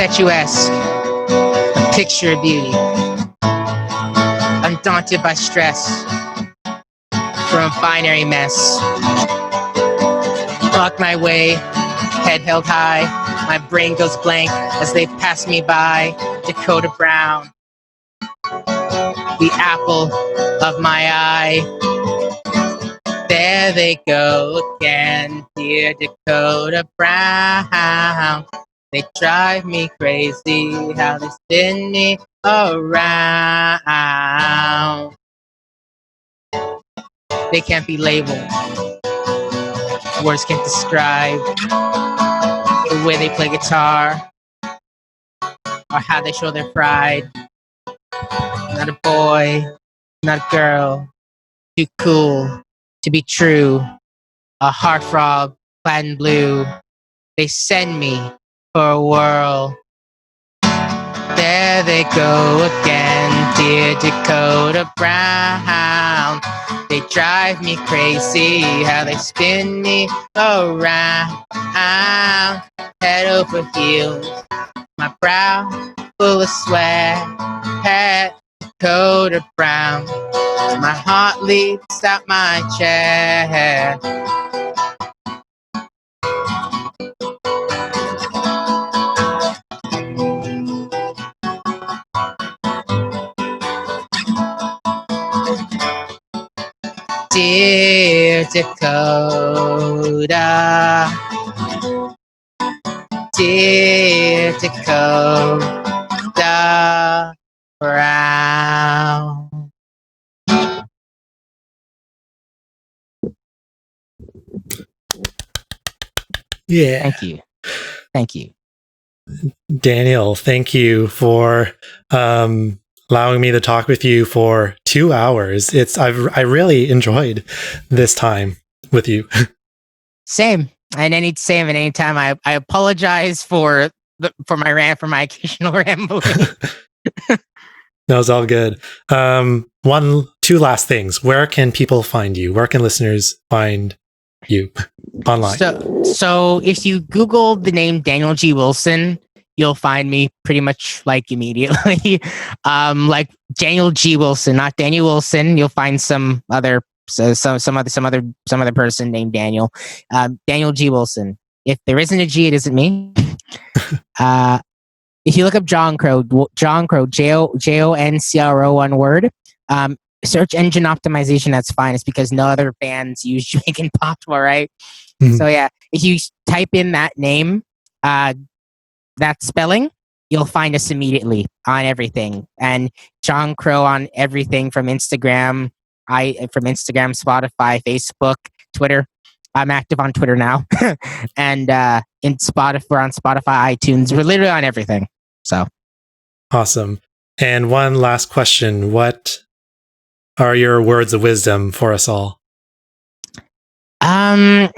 statuesque, a picture of beauty, undaunted by stress from a binary mess. Walk my way, head held high, my brain goes blank as they pass me by. Dakota Brown, the apple of my eye. There they go again, dear Dakota Brown. They drive me crazy, how they spin me around. They can't be labeled, words can't describe the way they play guitar or how they show their pride. Not a boy, not a girl, too cool to be true. A heartthrob clad in blue. They send me for a whirl. There they go again, dear Dakota Brown. They drive me crazy, how they spin me around. Head over heels, my brow full of sweat. Head Dakota Brown, my heart leaps out my chest. Dear Dakota, dear Dakota Brown. Yeah. Thank you. Thank you. Daniel, thank you for allowing me to talk with you for 2 hours. I really enjoyed this time with you. Same. And anytime. I apologize for my occasional rambling. No, it's all good. Two last things. Where can people find you? Where can listeners find you online? So if you Google the name Daniel G. Wilson, you'll find me pretty much like immediately. Like Daniel G. Wilson, not Daniel Wilson. You'll find some other person named Daniel. Daniel G. Wilson. If there isn't a G, it isn't me. If you look up JONCRO, JONCRO, one word. Search engine optimization, that's fine. It's because no other bands use Jamaican pop, all right? Mm-hmm. So yeah, if you type in that name, that spelling, you'll find us immediately on everything. And JONCRO on everything from Instagram, Spotify, Facebook, Twitter. I'm active on Twitter now. And we're on Spotify, iTunes. We're literally on everything. So awesome. And one last question. What are your words of wisdom for us all? I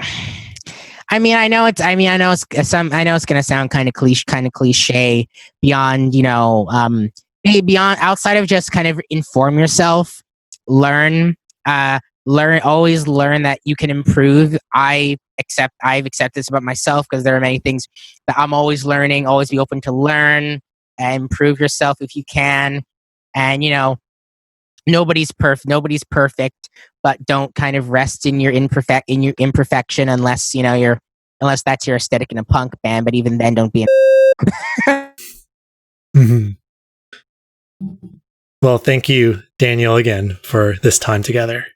know it's going to sound kind of cliche beyond, beyond outside of just kind of inform yourself, always learn that you can improve. I've accepted this about myself because there are many things that I'm always learning, always be open to learn and improve yourself if you can. And, nobody's perfect, but don't kind of rest in your imperfection unless that's your aesthetic in a punk band. But even then, don't be Mm-hmm. Well, thank you, Daniel, again for this time together.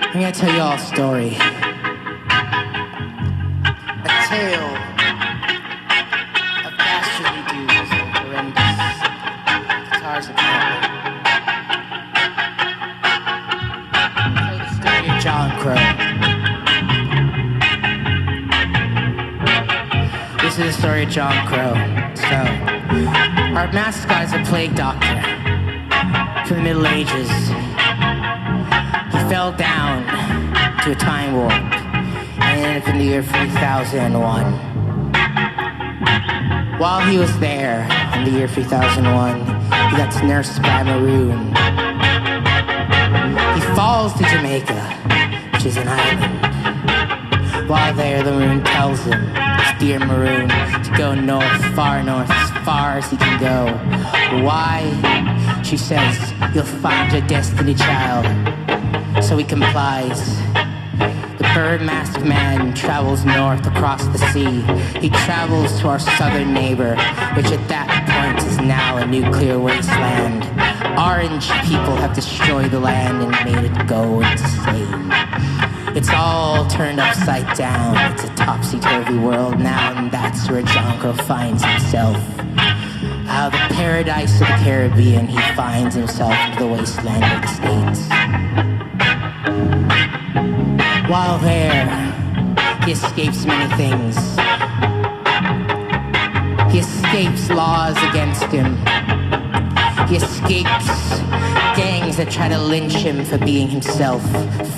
I'm gonna tell you all a story. A tale of dastardly dudes and horrendous guitars and power. Tell the story of JONCRO. This is the story of JONCRO. So, our mascot is a plague doctor from the Middle Ages. He fell down into a time warp and ended up in the year 3001. While he was there in the year 3001, he got nursed by a maroon. He falls to Jamaica, which is an island. While there, the maroon tells him, this dear maroon, to go north, as far as he can go. Why? She says, you'll find your destiny, child. So he complies. The bird-masked man travels north across the sea. He travels to our southern neighbor, which at that point is now a nuclear wasteland. Orange people have destroyed the land and made it go insane. It's all turned upside down. It's a topsy-turvy world now, and that's where JONCRO finds himself. Out of the paradise of the Caribbean, he finds himself in the wasteland of the States. While there, he escapes many things. He escapes laws against him. He escapes gangs that try to lynch him for being himself,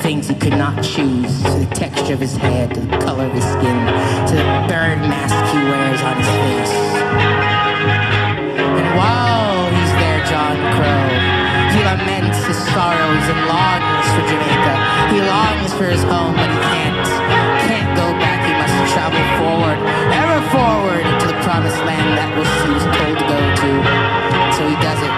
things he could not choose, to the texture of his hair, to the color of his skin, to the bird mask he wears on his face. And while he's there, JONCRO, he laments his sorrows and longs for Jamaica. He longs for his home, but he can't go back. He must travel forward, ever forward, into the promised land that he was told to go to. So he does it.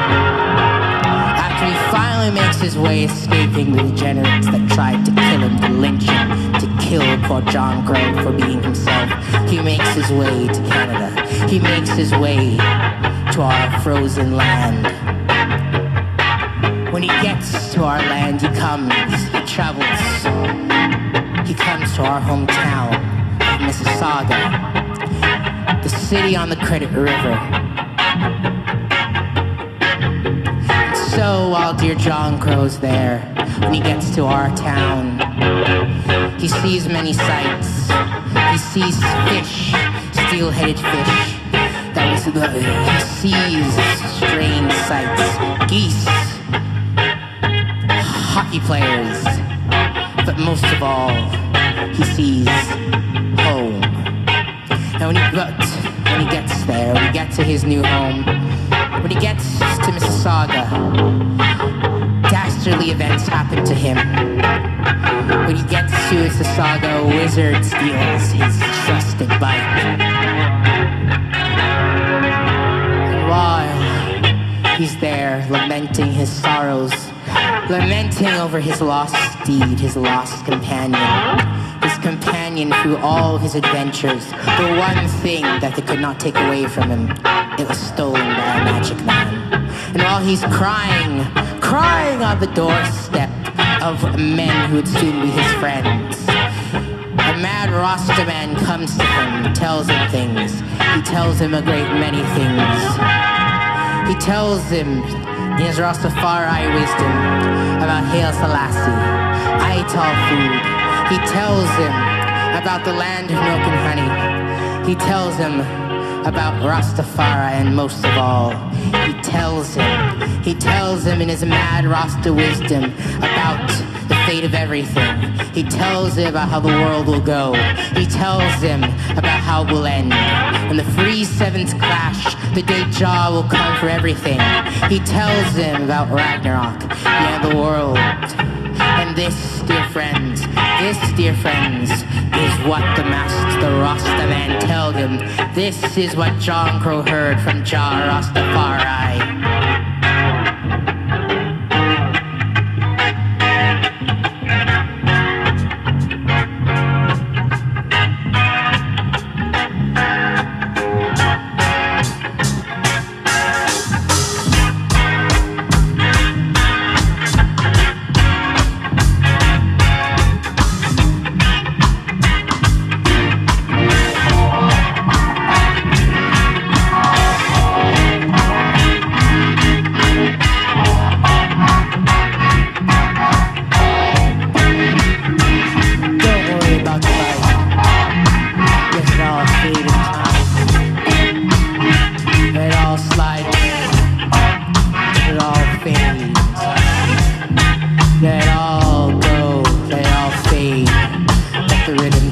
After he finally makes his way, escaping the degenerates that tried to kill him, to lynch him, to kill poor JONCRO for being himself, he makes his way to Canada. He makes his way to our frozen land. When he gets to our land, he travels. He comes to our hometown of Mississauga, the city on the Credit River. And so while dear JONCRO's there, when he gets to our town, he sees many sights. He sees fish, steel-headed fish. He sees strange sights, geese, hockey players, but most of all, he sees home. And when he gets there, when he gets to his new home, when he gets to Mississauga, dastardly events happen to him. When he gets to Mississauga, a wizard steals his trusted bike. And while he's there, lamenting his sorrows, lamenting over his lost steed, his lost companion through all his adventures, the one thing that they could not take away from him, it was stolen by a magic man. And while he's crying on the doorstep of men who would soon be his friends, a mad Rasta man comes to him, tells him things. He tells him a great many things. He tells him in his Rastafari wisdom about Haile Selassie, Aital food. He tells him about the land of milk and honey. He tells him about Rastafari, and most of all, he tells him in his mad Rasta wisdom about the fate of everything. He tells him about how the world will go. He tells him about how it will end. When the three sevens clash, the day Jah will come for everything. He tells him about Ragnarok, the end of the world. And this, dear friends, is what the master, the Rasta man, told him. This is what JONCRO heard from Jah Rastafari.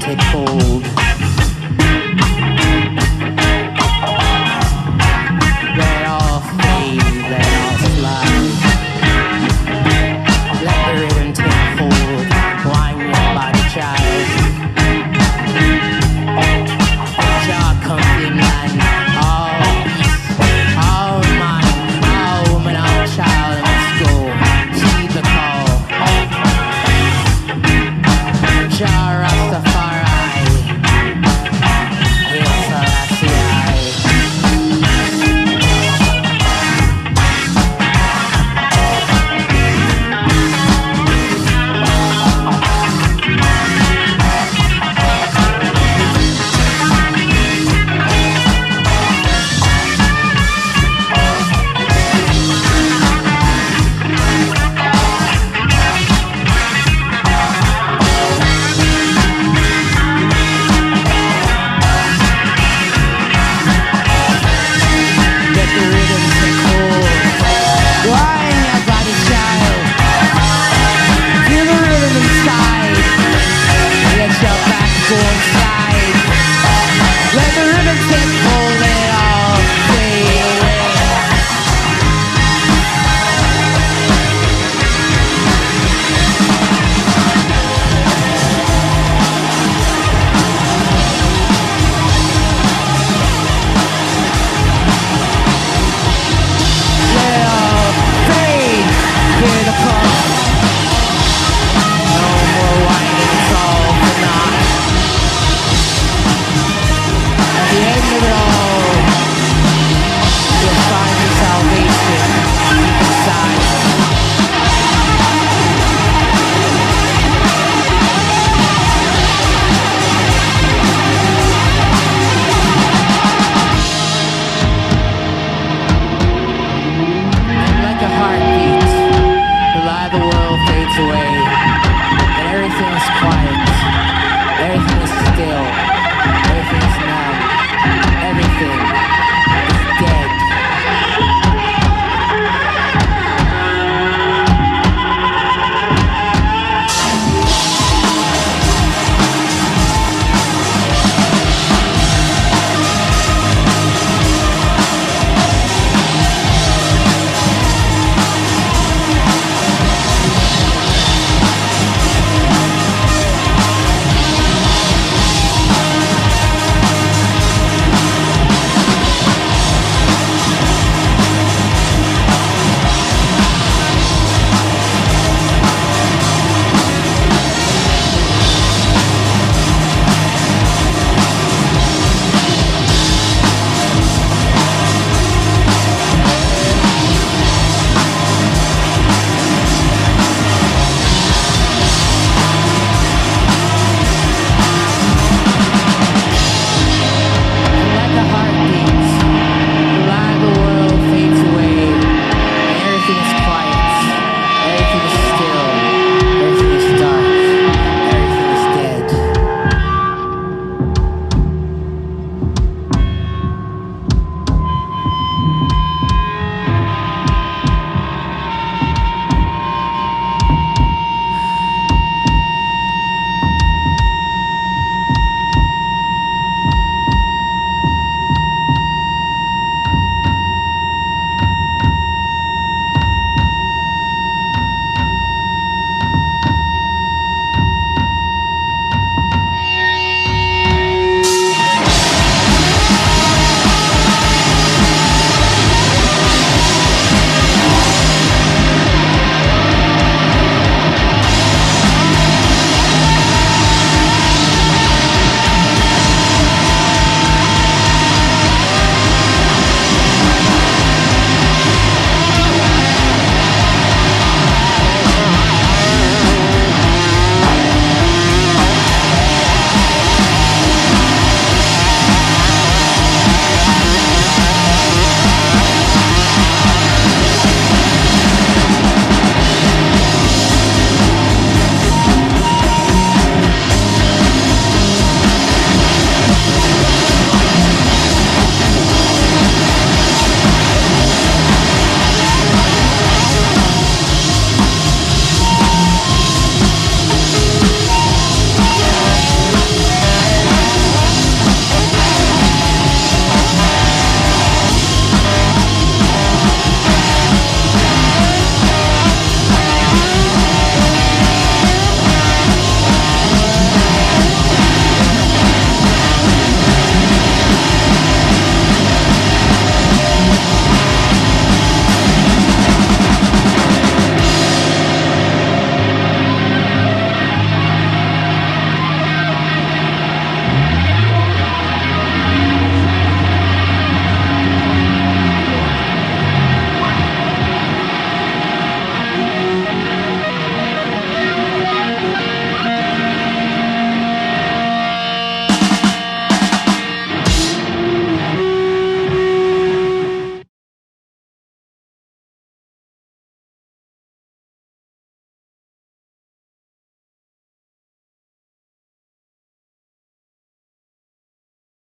take hold. Let it all fade, let it all slide. Let the rhythm take hold. Wind your body, child. Jaw comfy man. All peace, all mind, all woman, all child. Let's go. Heed the call. Jar